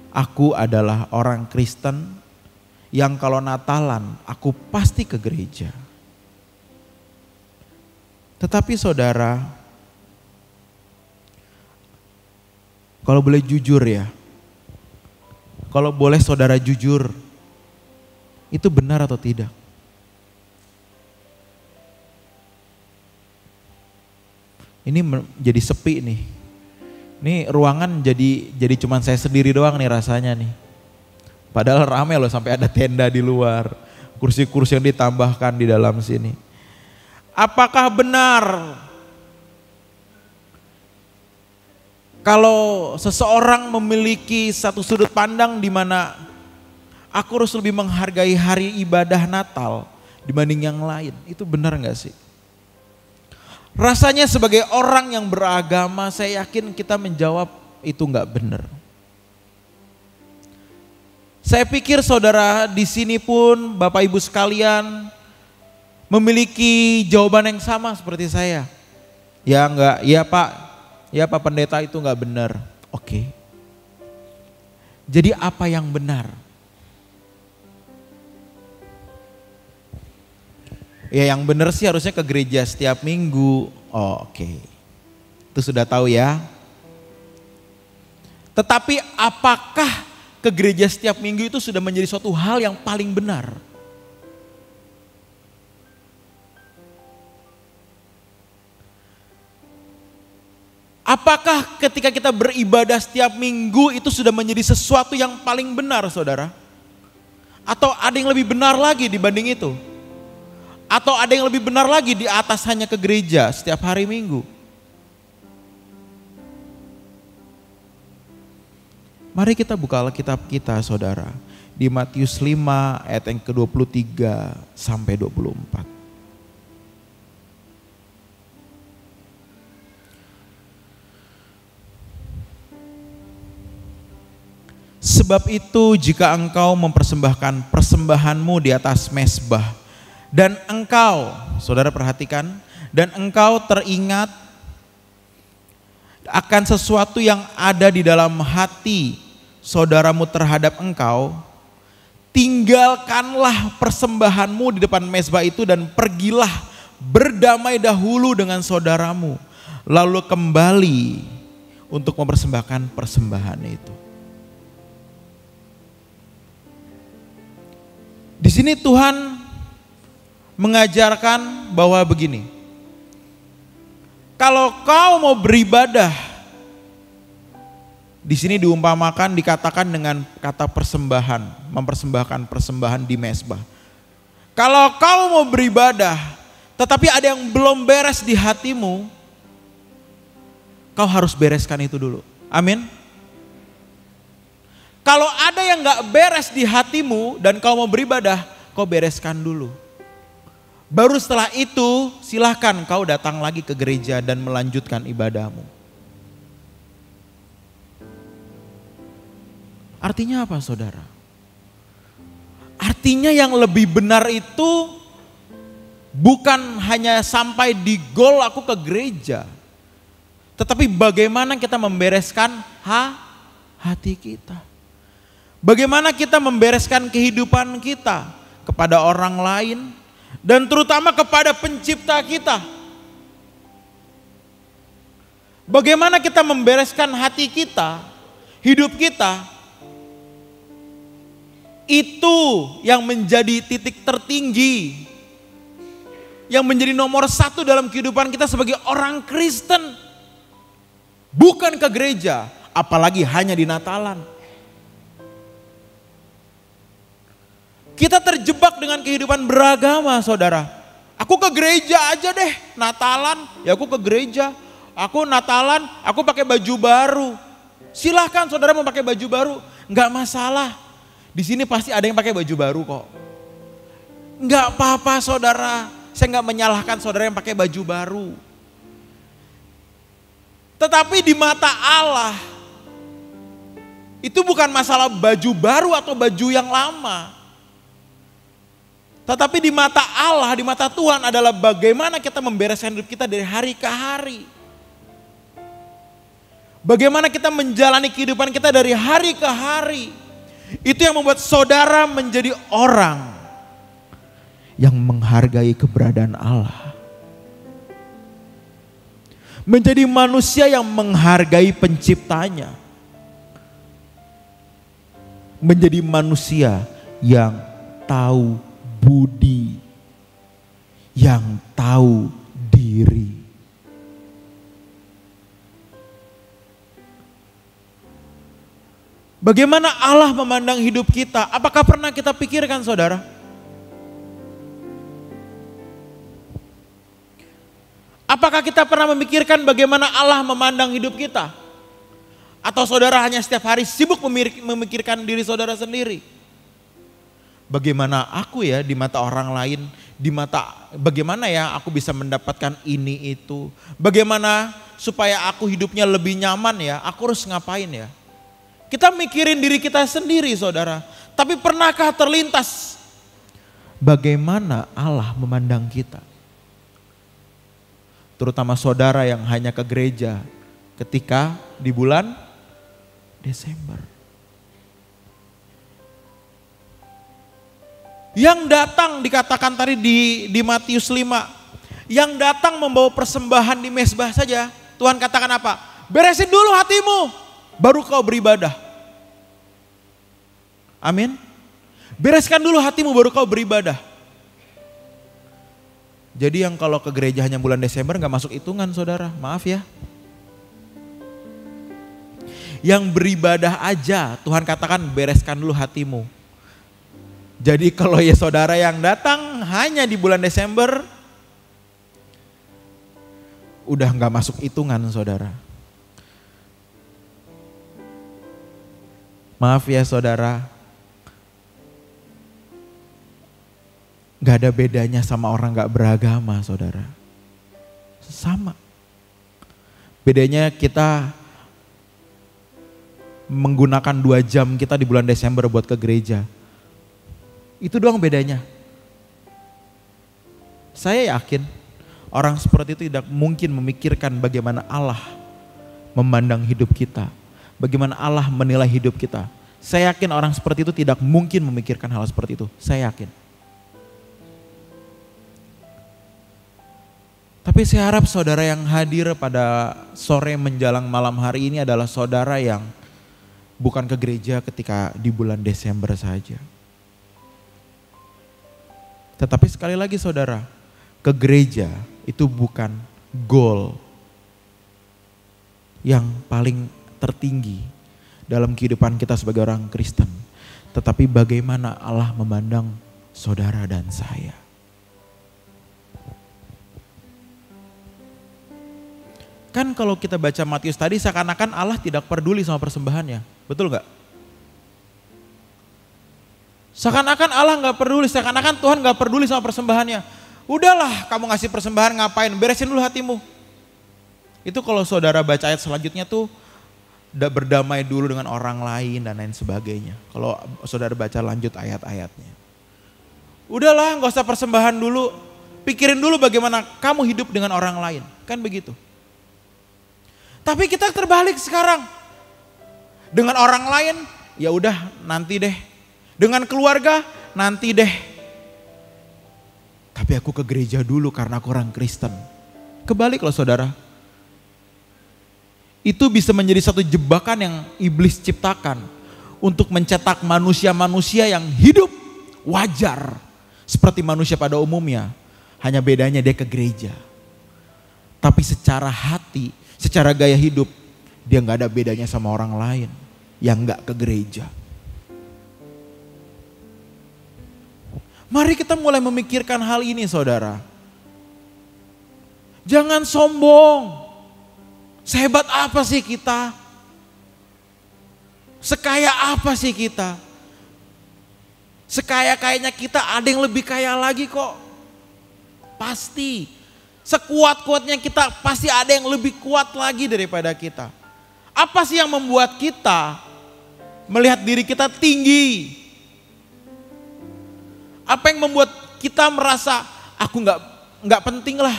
Aku adalah orang Kristen yang kalau Natalan aku pasti ke gereja. Tetapi saudara, kalau boleh jujur ya, kalau boleh saudara jujur, itu benar atau tidak? Ini jadi sepi nih. Ini ruangan jadi cuman saya sendiri doang nih rasanya nih. Padahal ramai loh sampai ada tenda di luar. Kursi-kursi yang ditambahkan di dalam sini. Apakah benar kalau seseorang memiliki satu sudut pandang di mana aku harus lebih menghargai hari ibadah Natal dibanding yang lain. Itu benar gak sih? Rasanya sebagai orang yang beragama, saya yakin kita menjawab itu gak benar. Saya pikir saudara di sini pun, Bapak Ibu sekalian, memiliki jawaban yang sama seperti saya. Ya enggak, ya Pak Pendeta itu enggak benar. Oke. Jadi apa yang benar? Ya yang benar sih harusnya ke gereja setiap minggu. Oh, oke. Itu sudah tahu ya. Tetapi apakah ke gereja setiap minggu itu sudah menjadi suatu hal yang paling benar? Apakah ketika kita beribadah setiap minggu itu sudah menjadi sesuatu yang paling benar, saudara? Atau ada yang lebih benar lagi dibanding itu? Atau ada yang lebih benar lagi di atas hanya ke gereja setiap hari minggu? Mari kita buka Alkitab kita, saudara. Di Matius 5 ayat yang ke-23 sampai 24. Sebab itu jika engkau mempersembahkan persembahanmu di atas mezbah dan engkau, saudara perhatikan, dan engkau teringat akan sesuatu yang ada di dalam hati saudaramu terhadap engkau, tinggalkanlah persembahanmu di depan mezbah itu dan pergilah berdamai dahulu dengan saudaramu, lalu kembali untuk mempersembahkan persembahan itu. Di sini Tuhan mengajarkan bahwa begini, kalau kau mau beribadah, di sini diumpamakan, dikatakan dengan kata persembahan, mempersembahkan persembahan di mezbah. Kalau kau mau beribadah, tetapi ada yang belum beres di hatimu, kau harus bereskan itu dulu. Amin. Kalau ada yang gak beres di hatimu dan kau mau beribadah, kau bereskan dulu. Baru setelah itu silahkan kau datang lagi ke gereja dan melanjutkan ibadahmu. Artinya apa, saudara? Artinya yang lebih benar itu bukan hanya sampai di goal aku ke gereja, tetapi bagaimana kita membereskan hati kita. Bagaimana kita membereskan kehidupan kita kepada orang lain dan terutama kepada pencipta kita. Bagaimana kita membereskan hati kita, hidup kita. Itu yang menjadi titik tertinggi, yang menjadi nomor satu dalam kehidupan kita sebagai orang Kristen. Bukan ke gereja, apalagi hanya di Natalan. Kita terjebak dengan kehidupan beragama, saudara. Aku ke gereja aja deh, Natalan, ya aku ke gereja. Aku Natalan, aku pakai baju baru. Silahkan saudara mau pakai baju baru, nggak masalah. Di sini pasti ada yang pakai baju baru kok. Nggak apa-apa saudara, saya nggak menyalahkan saudara yang pakai baju baru. Tetapi di mata Allah, itu bukan masalah baju baru atau baju yang lama. Tetapi di mata Allah, di mata Tuhan adalah bagaimana kita membereskan hidup kita dari hari ke hari. Bagaimana kita menjalani kehidupan kita dari hari ke hari. Itu yang membuat saudara menjadi orang yang menghargai keberadaan Allah. Menjadi manusia yang menghargai penciptanya. Menjadi manusia yang tahu budi, yang tahu diri. Bagaimana Allah memandang hidup kita? Apakah pernah kita pikirkan, saudara? Apakah kita pernah memikirkan bagaimana Allah memandang hidup kita? Atau saudara hanya setiap hari sibuk memikirkan diri saudara sendiri? Bagaimana aku ya di mata orang lain, di mata, bagaimana ya aku bisa mendapatkan ini itu, bagaimana supaya aku hidupnya lebih nyaman ya, aku harus ngapain ya. Kita mikirin diri kita sendiri saudara, tapi pernahkah terlintas bagaimana Allah memandang kita? Terutama saudara yang hanya ke gereja ketika di bulan Desember. Yang datang dikatakan tadi di Matius 5, yang datang membawa persembahan di mezbah saja, Tuhan katakan apa? Beresin dulu hatimu, baru kau beribadah. Amin. Bereskan dulu hatimu, baru kau beribadah. Jadi yang kalau ke gereja hanya bulan Desember gak masuk hitungan saudara, maaf ya. Yang beribadah aja, Tuhan katakan bereskan dulu hatimu. Jadi kalau ya saudara yang datang hanya di bulan Desember, udah gak masuk hitungan saudara. Maaf ya saudara, gak ada bedanya sama orang gak beragama saudara. Sama. Bedanya kita menggunakan 2 jam kita di bulan Desember buat ke gereja. Itu doang bedanya. Saya yakin orang seperti itu tidak mungkin memikirkan bagaimana Allah memandang hidup kita. Bagaimana Allah menilai hidup kita. Saya yakin orang seperti itu tidak mungkin memikirkan hal seperti itu. Saya yakin. Tapi saya harap saudara yang hadir pada sore menjelang malam hari ini adalah saudara yang bukan ke gereja ketika di bulan Desember saja. Tetapi sekali lagi saudara, ke gereja itu bukan goal yang paling tertinggi dalam kehidupan kita sebagai orang Kristen. Tetapi bagaimana Allah memandang saudara dan saya. Kan kalau kita baca Matius tadi seakan-akan Allah tidak peduli sama persembahannya. Betul gak? Seakan-akan Allah gak peduli, seakan-akan Tuhan gak peduli sama persembahannya. Udahlah kamu ngasih persembahan ngapain, beresin dulu hatimu. Itu kalau saudara baca ayat selanjutnya tuh udah berdamai dulu dengan orang lain dan lain sebagainya. Kalau saudara baca lanjut ayat-ayatnya. Udahlah gak usah persembahan dulu, pikirin dulu bagaimana kamu hidup dengan orang lain. Kan begitu. Tapi kita terbalik sekarang. Dengan orang lain, ya udah nanti deh. Dengan keluarga, nanti deh. Tapi aku ke gereja dulu karena aku orang Kristen. Kebalik loh saudara. Itu bisa menjadi satu jebakan yang iblis ciptakan. Untuk mencetak manusia-manusia yang hidup wajar. Seperti manusia pada umumnya. Hanya bedanya dia ke gereja. Tapi secara hati, secara gaya hidup, dia gak ada bedanya sama orang lain yang gak ke gereja. Mari kita mulai memikirkan hal ini saudara. Jangan sombong. Sehebat apa sih kita? Sekaya apa sih kita? Sekaya-kayanya kita ada yang lebih kaya lagi kok. Pasti. Sekuat-kuatnya kita pasti ada yang lebih kuat lagi daripada kita. Apa sih yang membuat kita melihat diri kita tinggi? Apa yang membuat kita merasa aku nggak penting lah.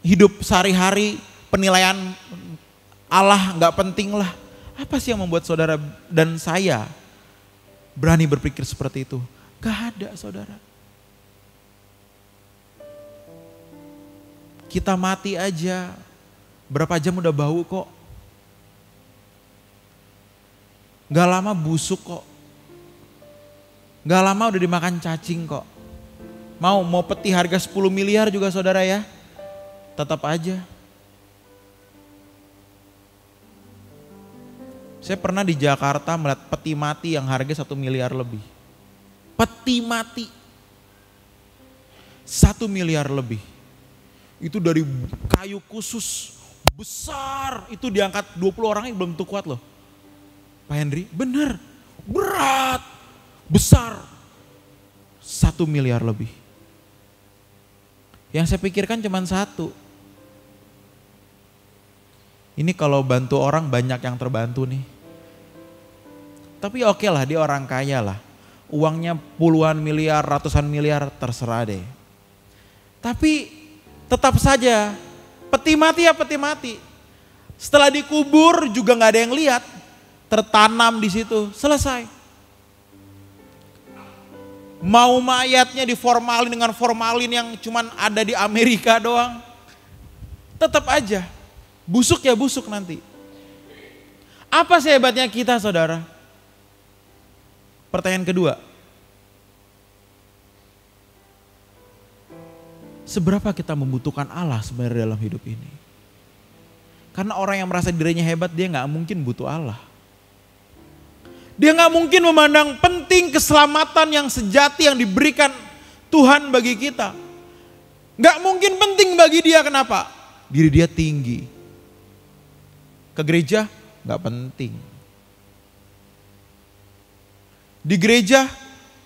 Hidup sehari-hari penilaian Allah nggak penting lah. Apa sih yang membuat saudara dan saya berani berpikir seperti itu? Gak ada saudara. Kita mati aja, berapa jam udah bau kok. Gak lama busuk kok. Gak lama udah dimakan cacing kok. Mau peti harga 10 miliar juga saudara ya. Tetap aja. Saya pernah di Jakarta melihat peti mati yang harga 1 miliar lebih. Peti mati. 1 miliar lebih. Itu dari kayu khusus besar. Itu diangkat 20 orang yang belum tentu kuat loh. Pak Henry, bener. Berat. Besar. 1 miliar lebih. Yang saya pikirkan cuma satu. Ini kalau bantu orang banyak yang terbantu nih. Tapi oke lah, dia orang kaya lah. Uangnya puluhan miliar, ratusan miliar, terserah deh. Tapi tetap saja peti mati ya peti mati. Setelah dikubur juga nggak ada yang lihat. Tertanam di situ, selesai. Mau mayatnya diformalin dengan formalin yang cuman ada di Amerika doang. Tetap aja, busuk ya busuk nanti. Apa sih hebatnya kita, saudara? Pertanyaan kedua. Seberapa kita membutuhkan Allah sebenarnya dalam hidup ini? Karena orang yang merasa dirinya hebat, dia gak mungkin butuh Allah. Dia gak mungkin memandang penting keselamatan yang sejati yang diberikan Tuhan bagi kita. Gak mungkin penting bagi dia, kenapa? Diri dia tinggi. Ke gereja gak penting. Di gereja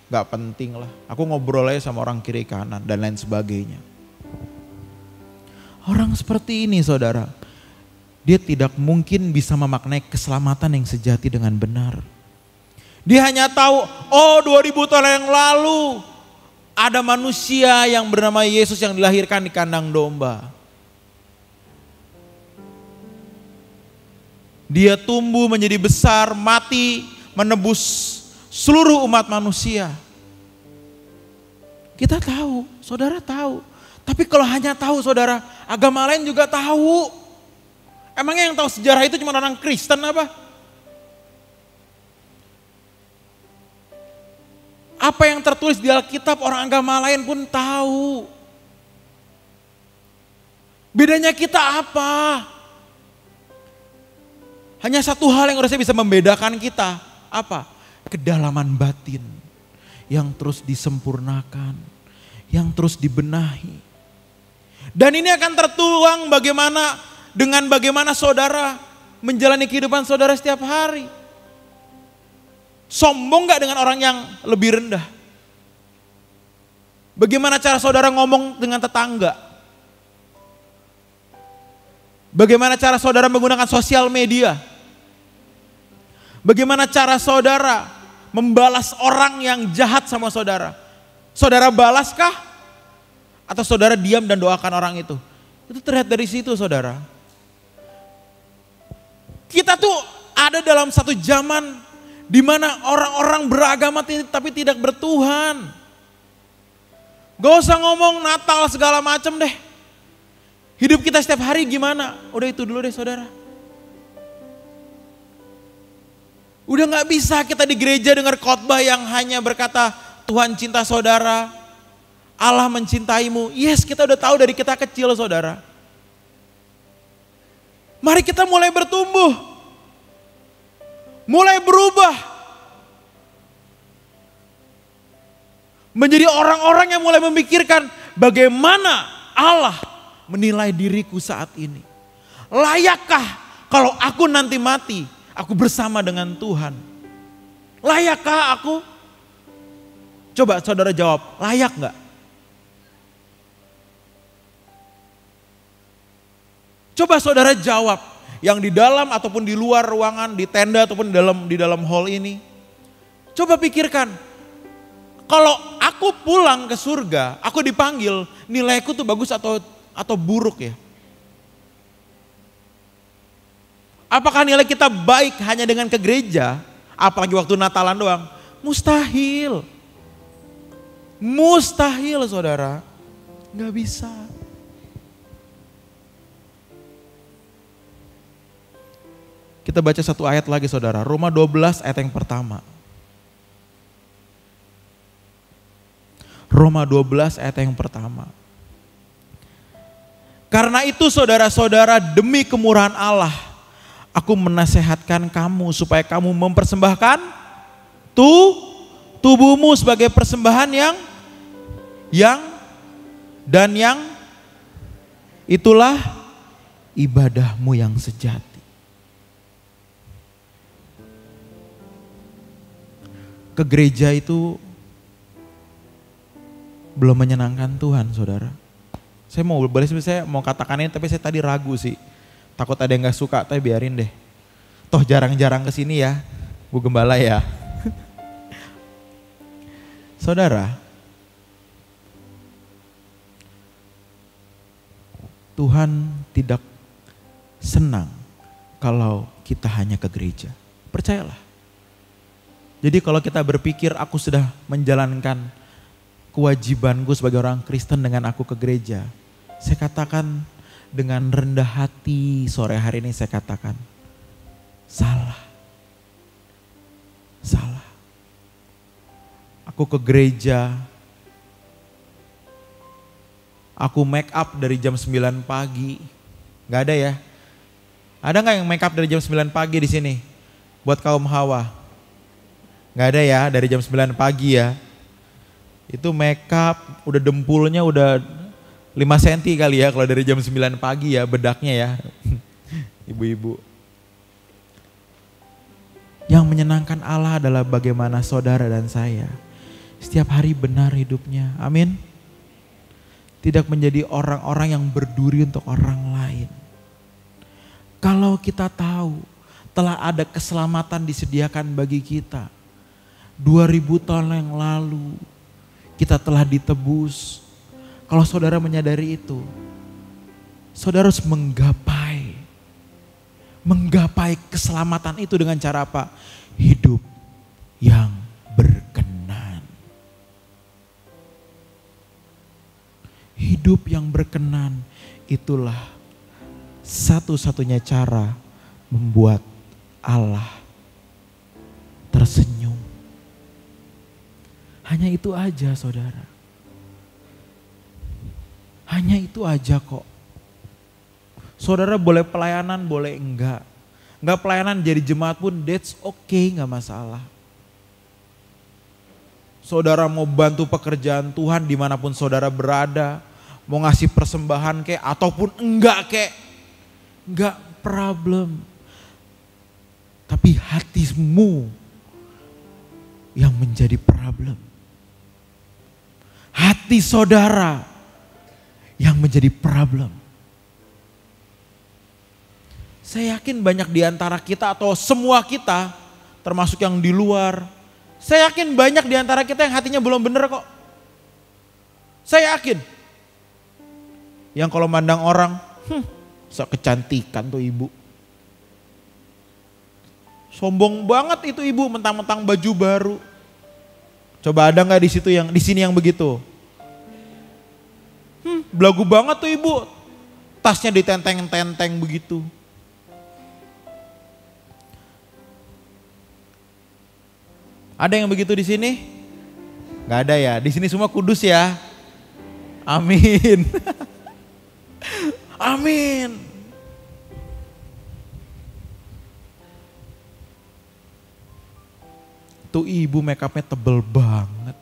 gak penting lah. Aku ngobrol aja sama orang kiri kanan dan lain sebagainya. Orang seperti ini, saudara, dia tidak mungkin bisa memaknai keselamatan yang sejati dengan benar. Dia hanya tahu, oh 2000 tahun yang lalu ada manusia yang bernama Yesus yang dilahirkan di kandang domba. Dia tumbuh menjadi besar, mati, menebus seluruh umat manusia. Kita tahu, saudara tahu. Tapi kalau hanya tahu, saudara, agama lain juga tahu. Emangnya yang tahu sejarah itu cuma orang Kristen apa? Apa yang tertulis di Alkitab orang agama lain pun tahu. Bedanya kita apa? Hanya satu hal yang harusnya bisa membedakan kita. Apa? Kedalaman batin yang terus disempurnakan, yang terus dibenahi. Dan ini akan tertuang bagaimana saudara menjalani kehidupan saudara setiap hari. Sombong gak dengan orang yang lebih rendah? Bagaimana cara saudara ngomong dengan tetangga? Bagaimana cara saudara menggunakan sosial media? Bagaimana cara saudara membalas orang yang jahat sama saudara? Saudara balaskah? Atau saudara diam dan doakan orang itu? Itu terlihat dari situ, saudara. Kita tuh ada dalam satu zaman di mana orang-orang beragama tapi tidak bertuhan. Gak usah ngomong Natal segala macam deh. Hidup kita setiap hari gimana? Udah itu dulu deh, saudara. Udah gak bisa kita di gereja dengar khotbah yang hanya berkata Tuhan cinta saudara, Allah mencintaimu. Yes, kita udah tahu dari kita kecil, saudara. Mari kita mulai bertumbuh. Mulai berubah. Menjadi orang-orang yang mulai memikirkan bagaimana Allah menilai diriku saat ini. Layakkah kalau aku nanti mati, aku bersama dengan Tuhan? Layakkah aku? Coba saudara jawab, layak gak? Coba saudara jawab, yang di dalam ataupun di luar ruangan, di tenda ataupun di dalam hall ini. Coba pikirkan, kalau aku pulang ke surga, aku dipanggil, nilaiku tuh bagus atau buruk ya? Apakah nilai kita baik hanya dengan ke gereja, apalagi waktu Natalan doang? Mustahil. Mustahil, saudara. Gak bisa. Kita baca satu ayat lagi, saudara. Roma 12 ayat yang pertama. Roma 12 ayat yang pertama. Karena itu saudara-saudara, demi kemurahan Allah, aku menasehatkan kamu supaya kamu mempersembahkan tubuhmu sebagai persembahan yang itulah ibadahmu yang sejati. Ke gereja itu belum menyenangkan Tuhan, saudara. Saya mau katakan ini, tapi saya tadi ragu sih. Takut ada yang gak suka, tapi biarin deh. Toh jarang-jarang kesini ya, Bu Gembala ya. Saudara, Tuhan tidak senang kalau kita hanya ke gereja. Percayalah. Jadi kalau kita berpikir aku sudah menjalankan kewajibanku sebagai orang Kristen dengan aku ke gereja, saya katakan dengan rendah hati sore hari ini saya katakan, salah. Salah. Aku ke gereja, aku make up dari jam 9 pagi. Gak ada ya? Ada gak yang make up dari jam 9 pagi di sini? Buat kaum Hawa. Gak ada ya, dari jam 9 pagi ya. Itu make up, udah dempulnya udah 5 cm kali ya kalau dari jam 9 pagi ya bedaknya ya. Ibu-ibu. Yang menyenangkan Allah adalah bagaimana saudara dan saya setiap hari benar hidupnya. Amin. Tidak menjadi orang-orang yang berduri untuk orang lain. Kalau kita tahu telah ada keselamatan disediakan bagi kita. 2000 tahun yang lalu kita telah ditebus. Kalau saudara menyadari itu, saudara harus menggapai keselamatan itu dengan cara apa? Hidup yang berkenan. Hidup yang berkenan itulah satu-satunya cara membuat Allah tersenyum. Hanya itu aja, saudara. Hanya itu aja kok. Saudara boleh pelayanan, boleh enggak. Enggak pelayanan jadi jemaat pun that's okay, enggak masalah. Saudara mau bantu pekerjaan Tuhan dimanapun saudara berada. Mau ngasih persembahan kek ataupun enggak kek. Enggak problem. Tapi hatimu yang menjadi problem. Hati saudara yang menjadi problem. Saya yakin banyak di antara kita atau semua kita, termasuk yang di luar, saya yakin banyak di antara kita yang hatinya belum benar kok. Saya yakin. Yang kalau mandang orang, sok kecantikan tuh ibu. Sombong banget itu ibu, mentang-mentang baju baru. Coba ada nggak di sini yang begitu? Belagu banget tuh ibu, tasnya ditenteng-tenteng begitu. Ada yang begitu di sini? Nggak ada ya. Di sini semua kudus ya. Amin. Amin. Tuh ibu make upnya tebel banget.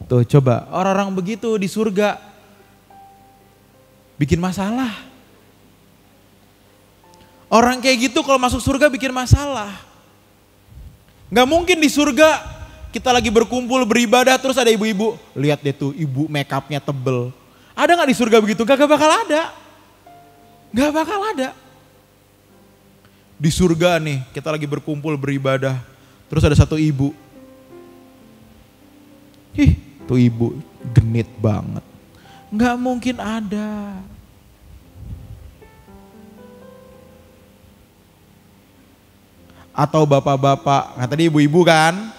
Tuh coba orang-orang begitu di surga bikin masalah. Orang kayak gitu kalau masuk surga bikin masalah. Gak mungkin di surga kita lagi berkumpul beribadah terus ada ibu-ibu. Lihat deh tuh ibu make upnya tebel. Ada gak di surga begitu? Gak bakal ada. Gak bakal ada. Di surga nih kita lagi berkumpul beribadah. Terus ada satu ibu. Tuh ibu genit banget. Gak mungkin ada. Atau bapak-bapak, kan tadi ibu-ibu kan?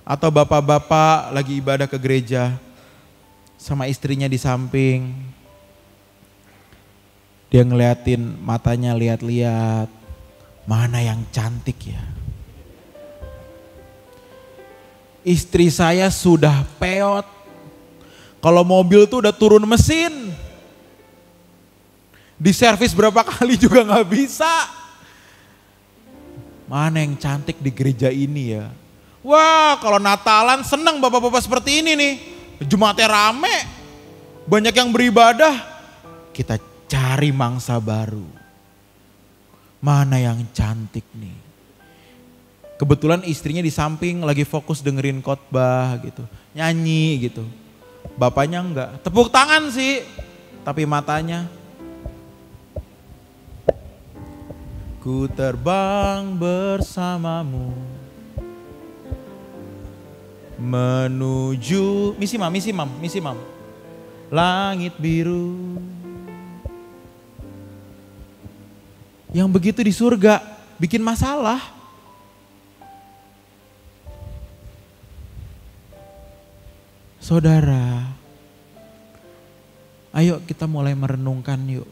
Atau bapak-bapak lagi ibadah ke gereja sama istrinya di samping. Dia ngeliatin matanya lihat-lihat, mana yang cantik ya. Istri saya sudah peot. Kalau mobil tuh udah turun mesin. Diservis berapa kali juga gak bisa. Mana yang cantik di gereja ini ya. Wah kalau Natalan seneng bapak-bapak seperti ini nih. Jemaatnya rame. Banyak yang beribadah. Kita cari mangsa baru. Mana yang cantik nih. Kebetulan istrinya di samping lagi fokus dengerin khotbah gitu, nyanyi gitu. Bapaknya enggak, tepuk tangan sih, tapi matanya. Ku terbang bersamamu menuju misi mam, langit biru. Yang begitu di surga bikin masalah. Saudara, ayo kita mulai merenungkan yuk.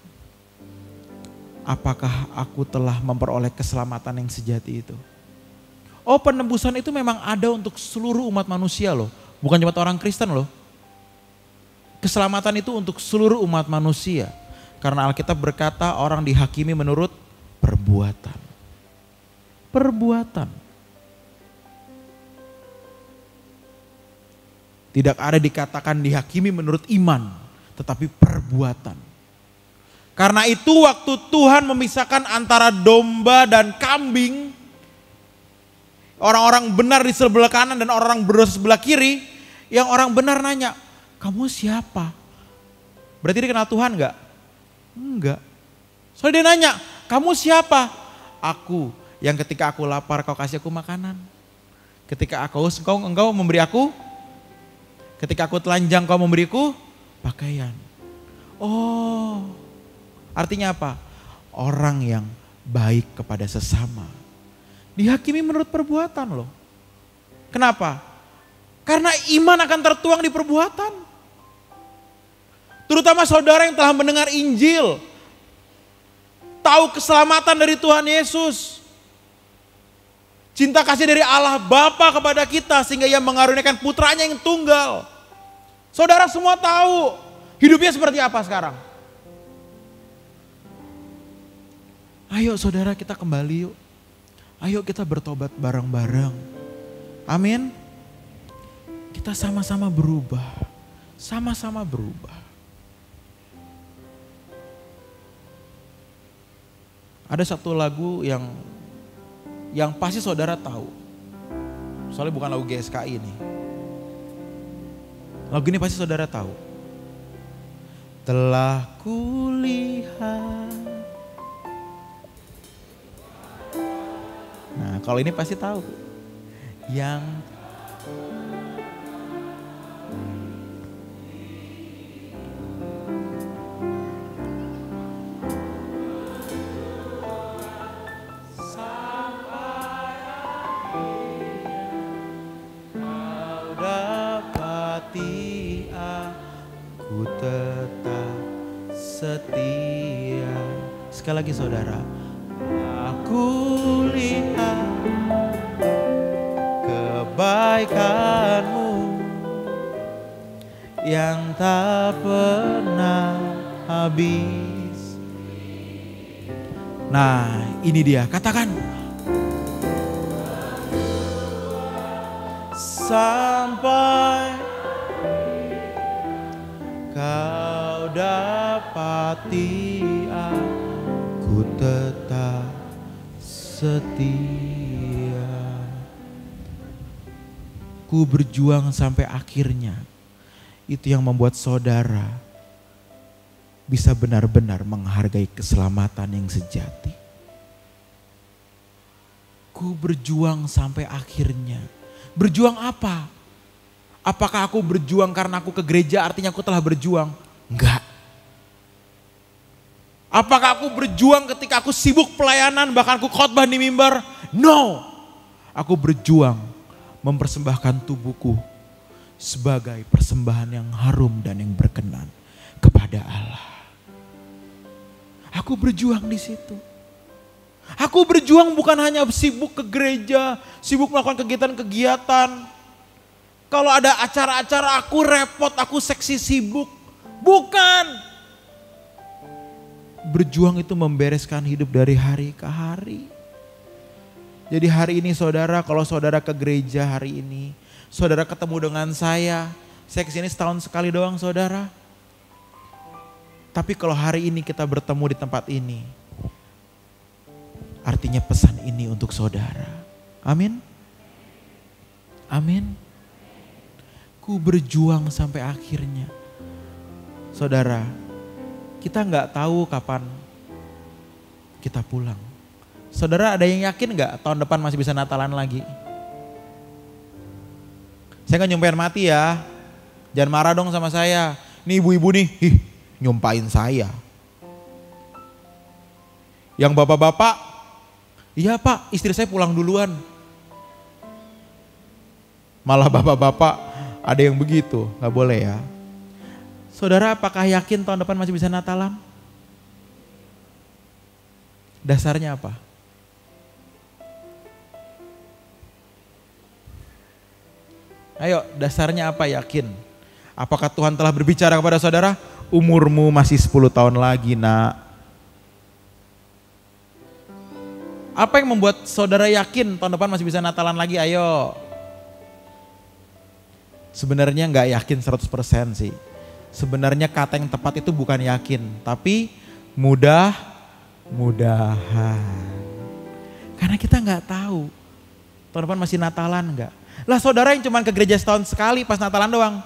Apakah aku telah memperoleh keselamatan yang sejati itu? Oh, penebusan itu memang ada untuk seluruh umat manusia loh. Bukan cuma orang Kristen loh. Keselamatan itu untuk seluruh umat manusia. Karena Alkitab berkata orang dihakimi menurut perbuatan. Perbuatan. Tidak ada dikatakan dihakimi menurut iman, tetapi perbuatan. Karena itu waktu Tuhan memisahkan antara domba dan kambing, orang-orang benar di sebelah kanan dan orang-orang berdosa sebelah kiri, yang orang benar nanya, kamu siapa? Berarti dia kenal Tuhan enggak? Enggak. Soalnya dia nanya, kamu siapa? Aku yang ketika aku lapar kau kasih aku makanan. Ketika engkau memberi aku, ketika aku telanjang kau memberiku pakaian. Oh, artinya apa? Orang yang baik kepada sesama dihakimi menurut perbuatan loh. Kenapa? Karena iman akan tertuang di perbuatan. Terutama saudara yang telah mendengar Injil, tahu keselamatan dari Tuhan Yesus, cinta kasih dari Allah Bapa kepada kita sehingga Ia mengaruniakan putranya yang tunggal. Saudara semua tahu hidupnya seperti apa sekarang. Ayo saudara kita kembali yuk. Ayo kita bertobat bareng-bareng. Amin. Kita sama-sama berubah. Sama-sama berubah. Ada satu lagu yang pasti saudara tahu. Soalnya bukan lagu GSKI ini. Lagu ini pasti saudara tahu. Telah kulihat. Nah, kalau ini pasti tahu. Yang setia. Sekali lagi saudara. Aku lihat kebaikanmu yang tak pernah habis. Nah ini dia, katakan. Sampai kau dapati aku tetap setia. Ku berjuang sampai akhirnya. Itu yang membuat saudara bisa benar-benar menghargai keselamatan yang sejati. Ku berjuang sampai akhirnya. Berjuang apa? Apakah aku berjuang karena aku ke gereja artinya aku telah berjuang? Enggak. Apakah aku berjuang ketika aku sibuk pelayanan bahkan aku khotbah di mimbar? No. Aku berjuang mempersembahkan tubuhku sebagai persembahan yang harum dan yang berkenan kepada Allah. Aku berjuang di situ. Aku berjuang bukan hanya sibuk ke gereja, sibuk melakukan kegiatan-kegiatan. Kalau ada acara-acara aku repot, aku seksi sibuk. Bukan. Berjuang itu membereskan hidup dari hari ke hari. Jadi hari ini saudara, kalau saudara ke gereja hari ini, saudara ketemu dengan saya kesini setahun sekali doang saudara. Tapi kalau hari ini kita bertemu di tempat ini, artinya pesan ini untuk saudara. Amin. Amin. Ku berjuang sampai akhirnya. Saudara, kita nggak tahu kapan kita pulang. Saudara, ada yang yakin nggak tahun depan masih bisa Natalan lagi? Saya nggak nyumpahin mati ya. Jangan marah dong sama saya. Nih ibu-ibu nih, nyumpahin saya. Yang bapak-bapak, iya pak, istri saya pulang duluan. Malah bapak-bapak ada yang begitu, nggak boleh ya. Saudara, apakah yakin tahun depan masih bisa Natalan? Dasarnya apa? Ayo, dasarnya apa yakin? Apakah Tuhan telah berbicara kepada saudara? Umurmu masih 10 tahun lagi nak. Apa yang membuat saudara yakin tahun depan masih bisa Natalan lagi? Ayo. Sebenarnya nggak yakin 100% sih. Sebenarnya kata yang tepat itu bukan yakin, tapi mudah-mudahan. Karena kita nggak tahu tahun depan masih Natalan nggak. Lah saudara yang cuma ke gereja setahun sekali pas Natalan doang.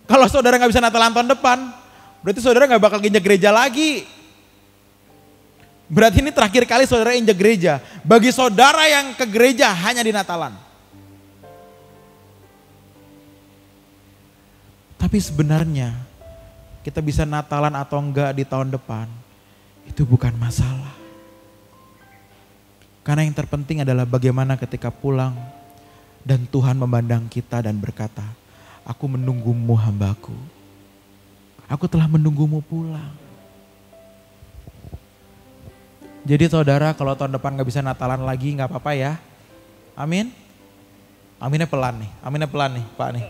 Kalau saudara nggak bisa Natalan tahun depan, berarti saudara nggak bakal injak gereja lagi. Berarti ini terakhir kali saudara injak gereja. Bagi saudara yang ke gereja hanya di Natalan. Tapi sebenarnya kita bisa Natalan atau enggak di tahun depan, itu bukan masalah. Karena yang terpenting adalah bagaimana ketika pulang dan Tuhan memandang kita dan berkata, aku menunggumu hambaku. Aku telah menunggumu pulang. Jadi saudara, kalau tahun depan gak bisa Natalan lagi gak apa-apa ya. Amin. Aminnya pelan nih, Pak nih.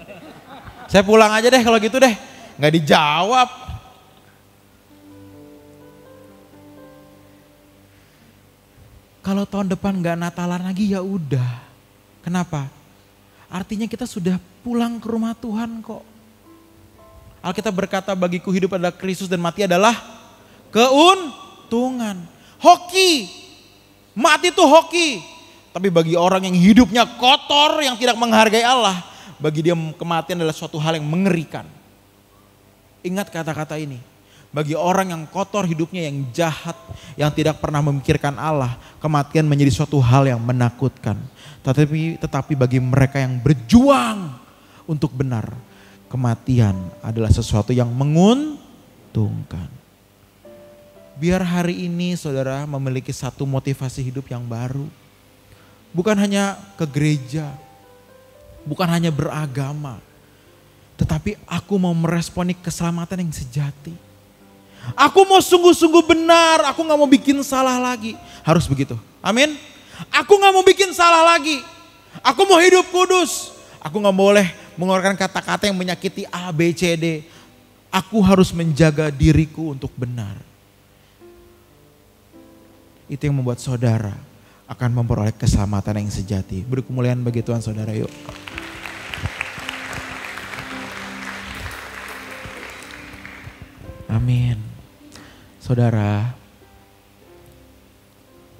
Saya pulang aja deh kalau gitu deh. Gak dijawab. Kalau tahun depan gak Natalan lagi ya udah. Kenapa? Artinya kita sudah pulang ke rumah Tuhan kok. Alkitab berkata bagiku hidup adalah Kristus dan mati adalah keuntungan. Hoki, mati itu hoki. Tapi bagi orang yang hidupnya kotor, yang tidak menghargai Allah, bagi dia kematian adalah suatu hal yang mengerikan. Ingat kata-kata ini. Bagi orang yang kotor hidupnya, yang jahat, yang tidak pernah memikirkan Allah, kematian menjadi suatu hal yang menakutkan. Tetapi bagi mereka yang berjuang untuk benar, kematian adalah sesuatu yang menguntungkan. Biar hari ini saudara memiliki satu motivasi hidup yang baru. Bukan hanya ke gereja, bukan hanya beragama, tetapi aku mau meresponi keselamatan yang sejati. Aku mau sungguh-sungguh benar, aku gak mau bikin salah lagi. Harus begitu, amin. Aku gak mau bikin salah lagi. Aku mau hidup kudus. Aku gak boleh mengeluarkan kata-kata yang menyakiti A, B, C, D. Aku harus menjaga diriku untuk benar. Itu yang membuat saudara akan memperoleh keselamatan yang sejati. Beri kemuliaan bagi Tuhan saudara, yuk. Amin. Saudara,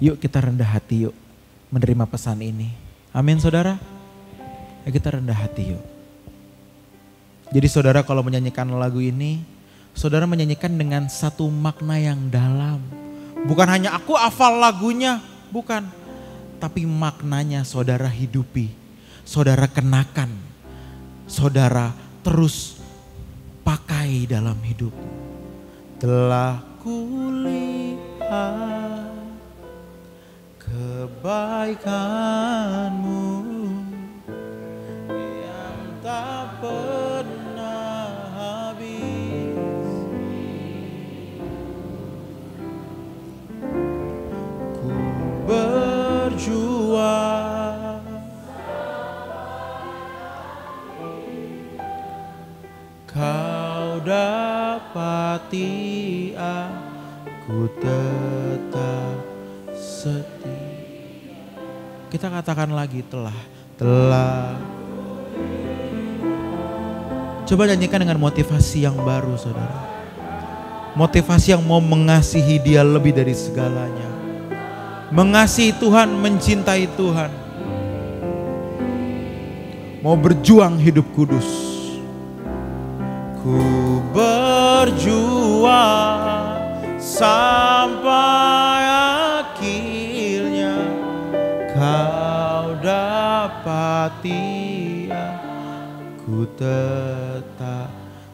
yuk kita rendah hati yuk menerima pesan ini. Amin saudara. Yuk kita rendah hati yuk. Jadi saudara kalau menyanyikan lagu ini, saudara menyanyikan dengan satu makna yang dalam. Bukan hanya aku hafal lagunya, bukan. Tapi maknanya saudara hidupi, saudara kenakan, saudara terus pakai dalam hidup. Telah kulihat kebaikanmu yang tak pernah habis. Ku berjuang kau dapati aku tetap setia. Kita katakan lagi telah. Coba nyanyikan dengan motivasi yang baru saudara. Motivasi yang mau mengasihi dia lebih dari segalanya. mengasihi Tuhan, mencintai Tuhan, mau berjuang hidup kudus. Ku berjuang sampai akhirnya kau dapati, aku tetap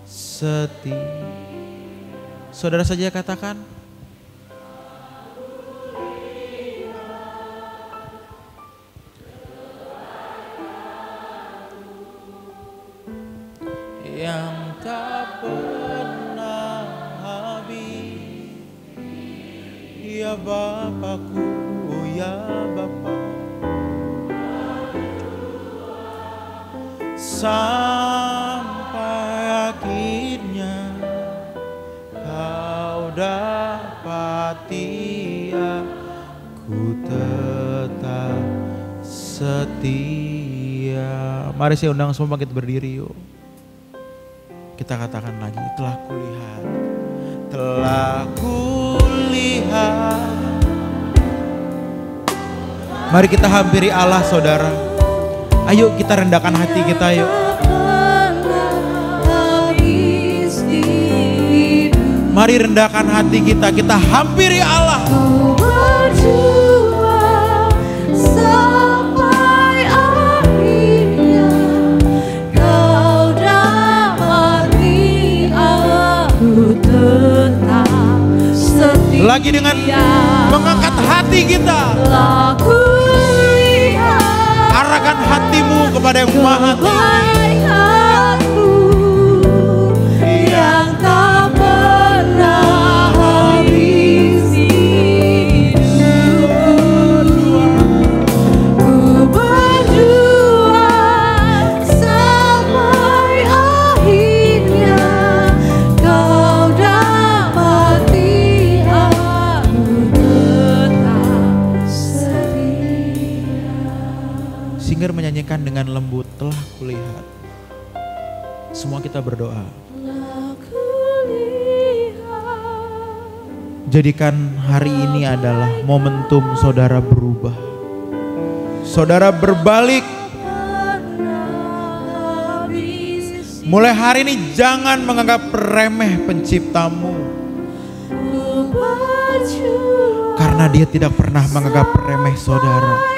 setia. Saudara saja katakan, yang tak pernah habis, ya Bapakku, ya Bapa, sampai akhirnya kau dapati, aku tetap setia. Mari saya undang semua bangkit berdiri yuk. Kita katakan lagi, telah kulihat, telah kulihat. Mari kita hampiri Allah saudara. Ayo kita rendahkan hati kita yuk. Mari rendahkan hati kita, kita hampiri Allah. Lagi dengan mengangkat hati kita, arahkan hatimu kepada yang Maha Tinggi, yang tak pernah habis hidupku. Ku berjuang sampai akhirnya kau dapati, aku tetap setia. Singer menyanyikan dengan lembut, telah kulihat. Semua kita berdoa. Jadikan hari ini adalah momentum saudara berubah. Saudara berbalik. Mulai hari ini jangan menganggap remeh penciptamu. Karena dia tidak pernah menganggap remeh saudara.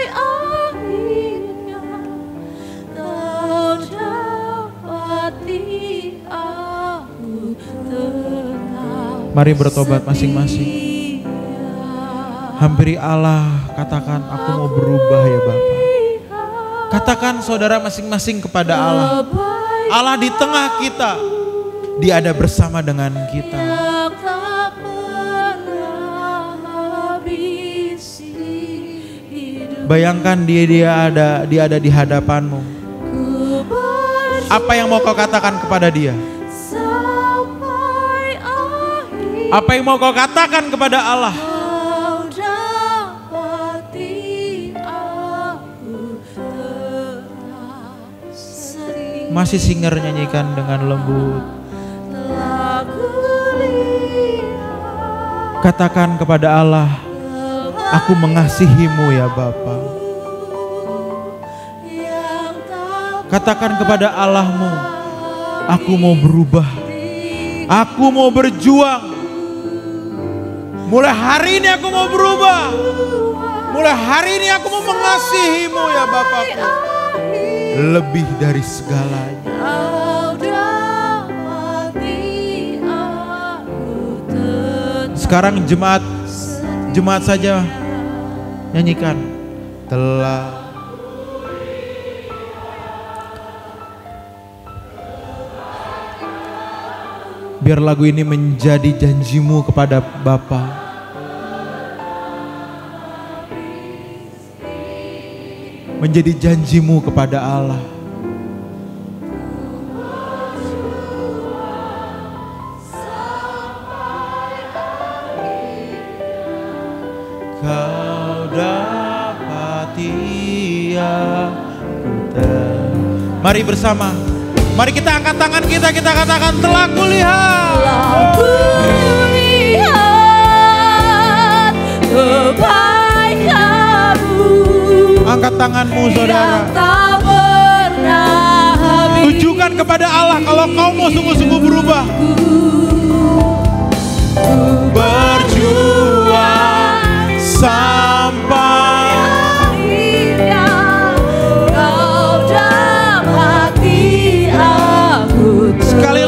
Mari bertobat masing-masing. Hampiri Allah, katakan aku mau berubah ya Bapa. Katakan saudara masing-masing kepada Allah. Allah di tengah kita, Dia ada bersama dengan kita. Bayangkan dia ada di hadapanmu. Apa yang mau kau katakan kepada Dia? Apa yang mau kau katakan kepada Allah? Masih singer nyanyikan dengan lembut. Katakan kepada Allah, aku mengasihimu ya Bapa. Katakan kepada Allahmu, aku mau berubah. Aku mau berjuang. Mulai hari ini aku mau berubah. Mulai hari ini aku mau mengasihimu ya Bapakku. Lebih dari segalanya. Sekarang jemaat saja nyanyikan. Telah. Biar lagu ini menjadi janjimu kepada Bapa. Menjadi janjimu kepada Allah. Kau dapati aku. Mari bersama. Mari kita angkat tangan kita katakan telah kulihat. Telah kulihat kebaikan Angkat tanganmu saudara. yang tak pernah habis. Tujukan kepada Allah kalau kau mau sungguh-sungguh berubah. Berjuang sampai Akhirnya kau dalam hati aku sekali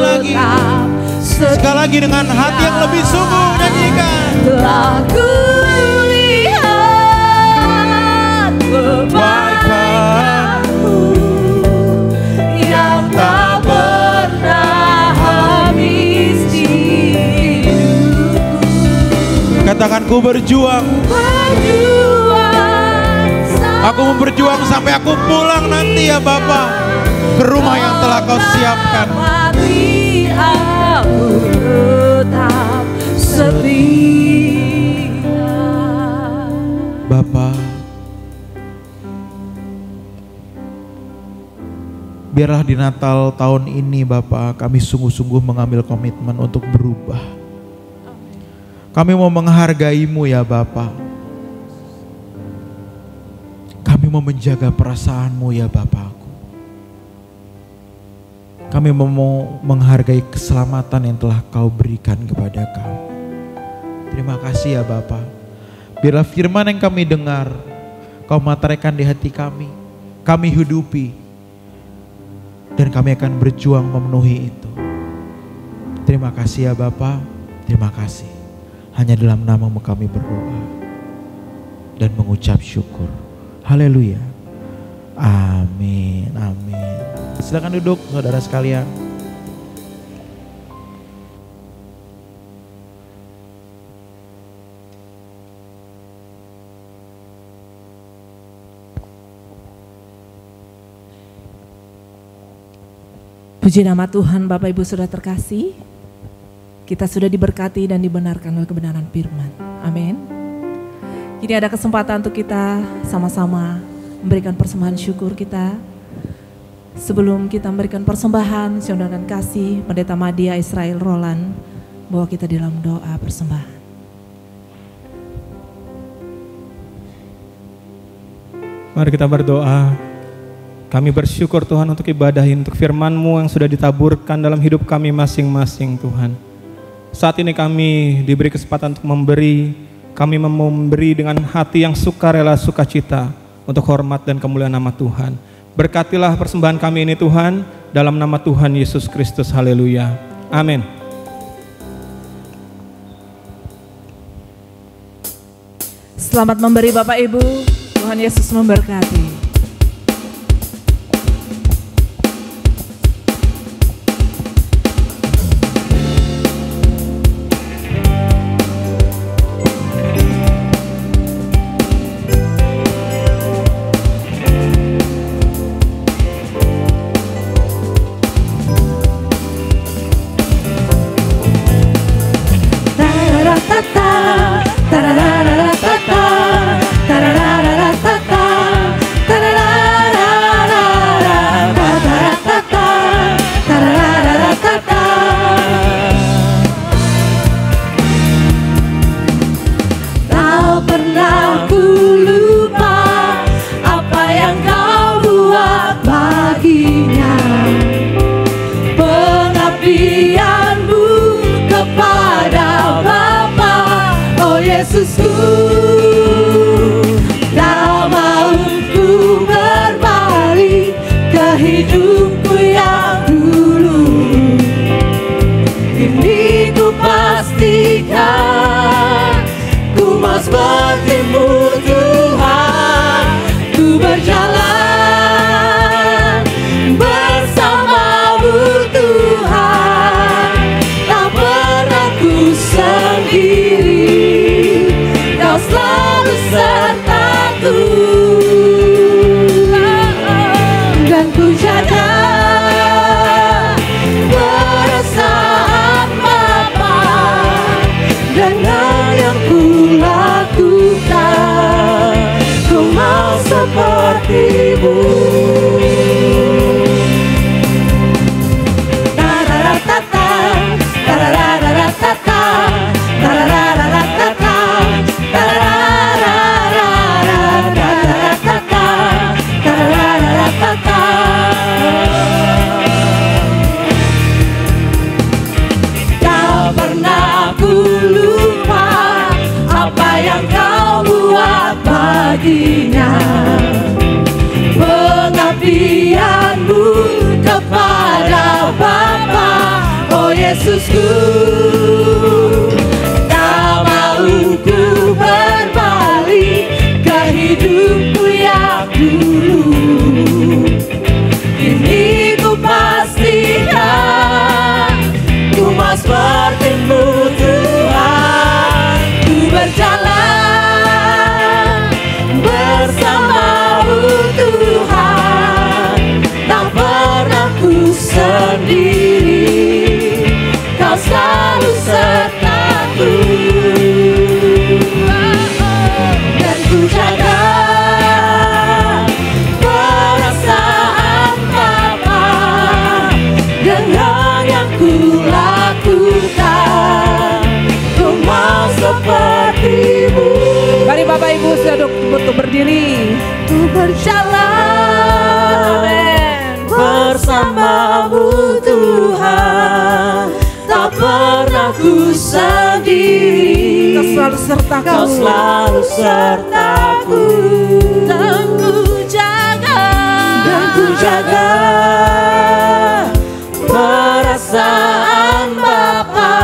lagi dengan hati yang lebih sungguh nyanyikan. telah kulihat kebaikan-Mu yang tak pernah habis di hidupku. Katakan ku berjuang. Aku mau berjuang sampai aku pulang nanti ya Bapa, ke rumah yang telah kau siapkan. Hati aku tetap setia. Bapa, biarlah di Natal tahun ini Bapa, kami sungguh-sungguh mengambil komitmen untuk berubah. Kami mau menghargai-Mu ya Bapa. Kami mau menjaga perasaan-Mu ya Bapakku. Kami mau menghargai keselamatan yang telah Kau berikan kepada kami. Terima kasih ya Bapa. Biarlah firman yang kami dengar Kau materaikan di hati kami hidupi, dan kami akan berjuang memenuhi itu. Terima kasih ya Bapa, terima kasih. Hanya dalam nama-Mu kami berdoa dan mengucap syukur. Haleluya. Amin, amin. Silakan duduk saudara sekalian. Puji nama Tuhan. Bapak Ibu sudah terkasih, kita sudah diberkati dan dibenarkan oleh kebenaran firman. Amin. Kini ada kesempatan untuk kita sama-sama memberikan persembahan syukur kita. Sebelum kita memberikan persembahan, saya undangkan kasih Pendeta Madia Israel Roland bawa kita dalam doa persembahan. Mari kita berdoa. Kami bersyukur Tuhan untuk ibadah ini, untuk firman-Mu yang sudah ditaburkan dalam hidup kami masing-masing Tuhan. Saat ini kami diberi kesempatan untuk memberi. Kami memberi dengan hati yang sukarela, sukacita untuk hormat dan kemuliaan nama Tuhan. Berkatilah persembahan kami ini Tuhan, dalam nama Tuhan Yesus Kristus. Haleluya. Amin. Selamat memberi Bapak Ibu. Tuhan Yesus memberkati. Yesusku, Kau mau ku berbalik ke hidupku yang dulu. Ini ku pastikan, ku mau seperti-Mu Tuhan. Ku berjalan bersama-Mu Tuhan, tak pernah ku sendiri. Kau artinya pengabdianmu kepada Bapa. Oh Yesusku, tak mau ku berbalik ke hidupku yang dulu. Ini ku pastikan, ku mau seperti-Mu Tuhan. Ku berjalan bersama-Mu Tuhan, tak pernah ku sendiri, Kau selalu sertaku. Dan ku jaga perasaan Bapa dengan yang ku lakukan. Ku mau seperti-Mu. Mari Bapak Ibu untuk berdiri. Ku berjalan bersama-Mu Tuhan, tak pernah ku sendiri. Kau selalu sertaku. Kau selalu sertaku. Dan ku jaga perasaan Bapa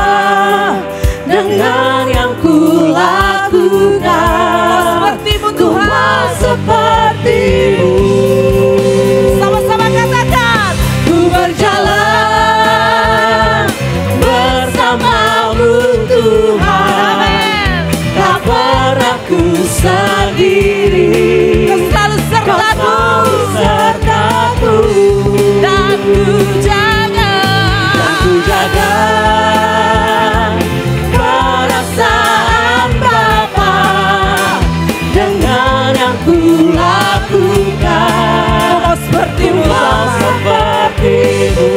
dengan yang ku lakukan. Seperti-Mu Ku Tuhan. mau seperti-Mu. Sama-sama katakan. Ku berjalan bersama-Mu Tuhan, tak pernah ku sendiri. Kau selalu sertaku. Dan ku jaga perasaan Bapa dengan yang ku lakukan. Kau mau seperti-Mu Seperti-Mu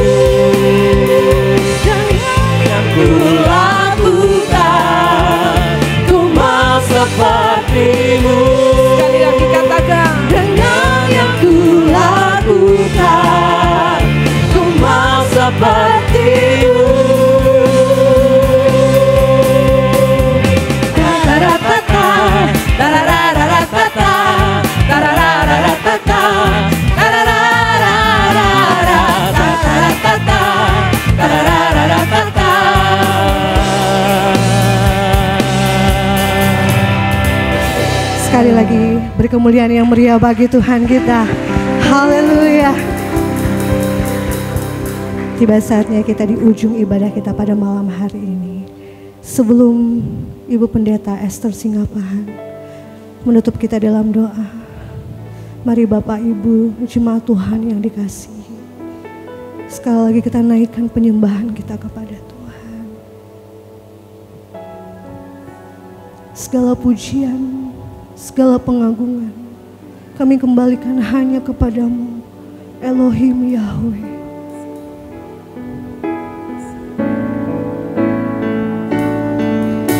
yang ku lakukan. Ku mau seperti-Mu. Sekali lagi katakan. Dengan yang ku lakukan, ku mau seperti-Mu. Tararatata, tarararatata, tarararatata, tarararatata, tarararatata. Sekali lagi beri kemuliaan yang meriah bagi Tuhan kita. Haleluya. Tiba saatnya kita di ujung ibadah kita pada malam hari ini. Sebelum Ibu Pendeta Esther Singapahan menutup kita dalam doa, mari Bapak Ibu jemaat Tuhan yang dikasihi, sekali lagi kita naikkan penyembahan kita kepada Tuhan. Segala pujian, segala pengagungan kami kembalikan hanya kepadamu, Elohim Yahweh.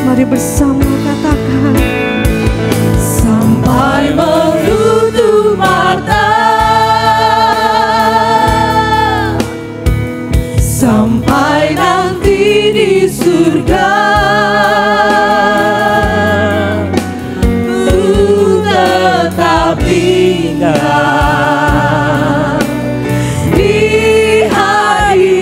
Mari bersama katakan, sampai menutup mata, sampai nanti di surga, ku tetap tinggal di hadirat-Mu.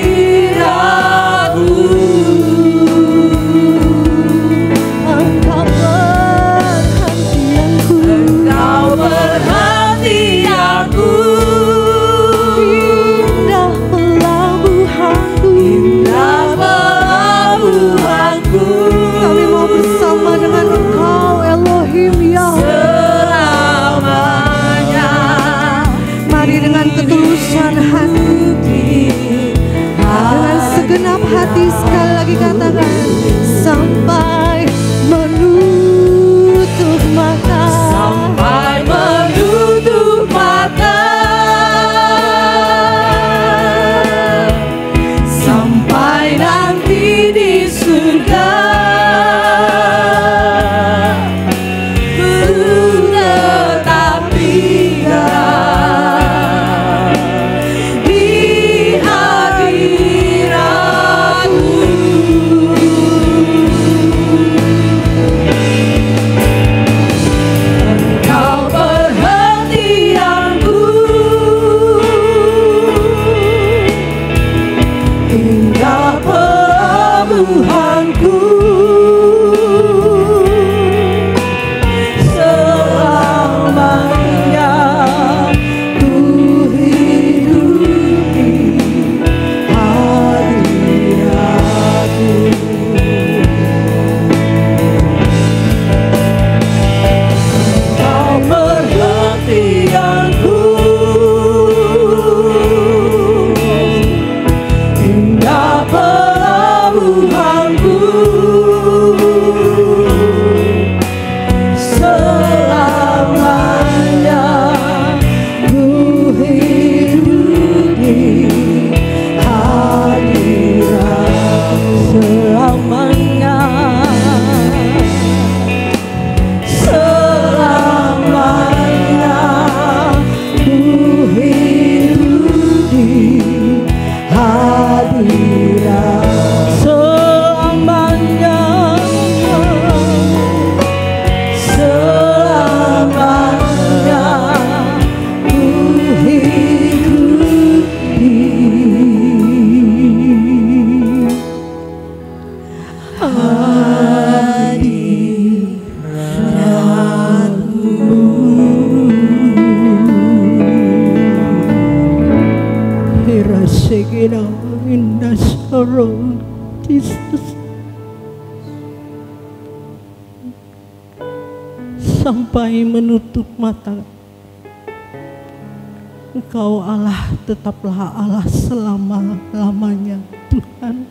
Engkau perhatianku, indah pelabuhanku, kami mau bersama dengan Engkau Elohim Yahweh selamanya. Mari dengan ketulusan hati, dengan segenap hati sekali lagi katakan, sampai menutup mata, Sampai menutup mata, sampai nanti di surga, ku tetap tinggal di hadirat-Mu. in the sorrow, Jesus. Sampai menutup mata, Engkau Allah tetaplah Allah selama-lamanya, Tuhan.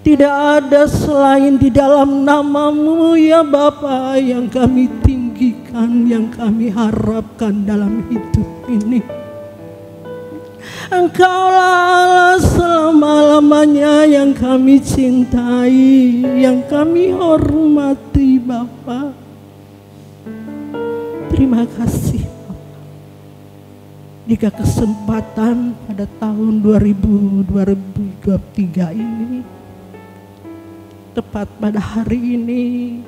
Tidak ada selain di dalam nama-Mu ya Bapa yang kami tinggikan, yang kami harapkan dalam hidup ini. Engkaulah Allah selama-lamanya yang kami cintai, yang kami hormati Bapa. Terima kasih Bapa. Jika kesempatan pada tahun 2023 ini, tepat pada hari ini,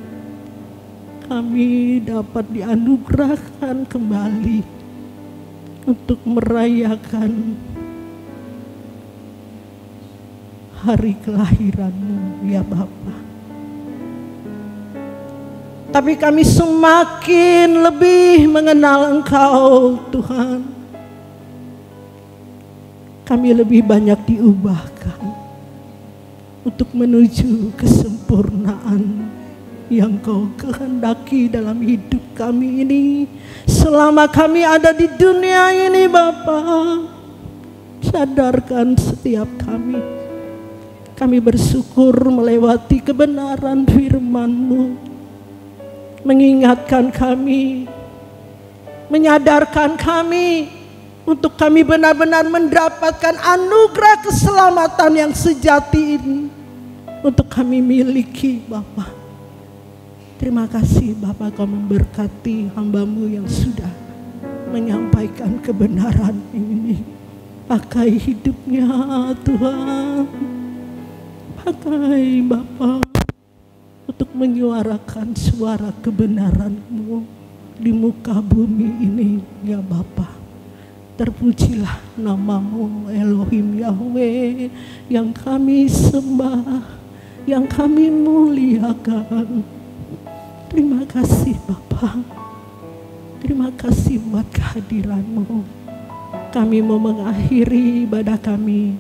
kami dapat dianugerahkan kembali untuk merayakan hari kelahiran-Mu ya Bapa. Tapi kami semakin lebih mengenal Engkau Tuhan. Kami lebih banyak diubahkan untuk menuju kesempurnaan yang Kau kehendaki dalam hidup kami ini. Selama kami ada di dunia ini Bapa, sadarkan setiap kami. Kami bersyukur melewati kebenaran firman-Mu, mengingatkan kami, menyadarkan kami untuk kami benar-benar mendapatkan anugerah keselamatan yang sejati ini untuk kami miliki Bapa. Terima kasih Bapa, Kau memberkati hamba-Mu yang sudah menyampaikan kebenaran ini. Pakai hidupnya Tuhan, pakai Bapa untuk menyuarakan suara kebenaran-Mu di muka bumi ini ya Bapa. Terpujilah nama-Mu Elohim Yahweh yang kami sembah, yang kami muliakan. Terima kasih Bapa. Terima kasih buat kehadiran-Mu. Kami mau mengakhiri ibadah kami,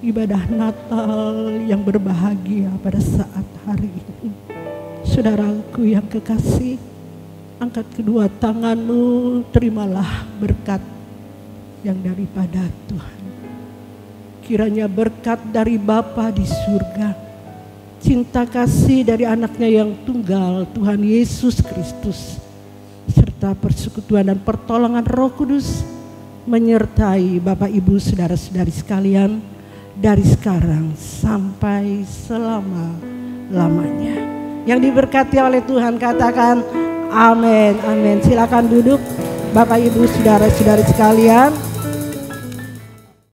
ibadah Natal yang berbahagia pada saat hari ini. Saudaraku yang kekasih, angkat kedua tangan-Mu, terimalah berkat yang daripada Tuhan. Kiranya berkat dari Bapa di surga, cinta kasih dari anaknya yang tunggal Tuhan Yesus Kristus, serta persekutuan dan pertolongan Roh Kudus menyertai Bapak Ibu saudara-saudari sekalian dari sekarang sampai selama-lamanya. Yang diberkati oleh Tuhan katakan amin, amin. Silakan duduk Bapak Ibu saudara-saudari sekalian.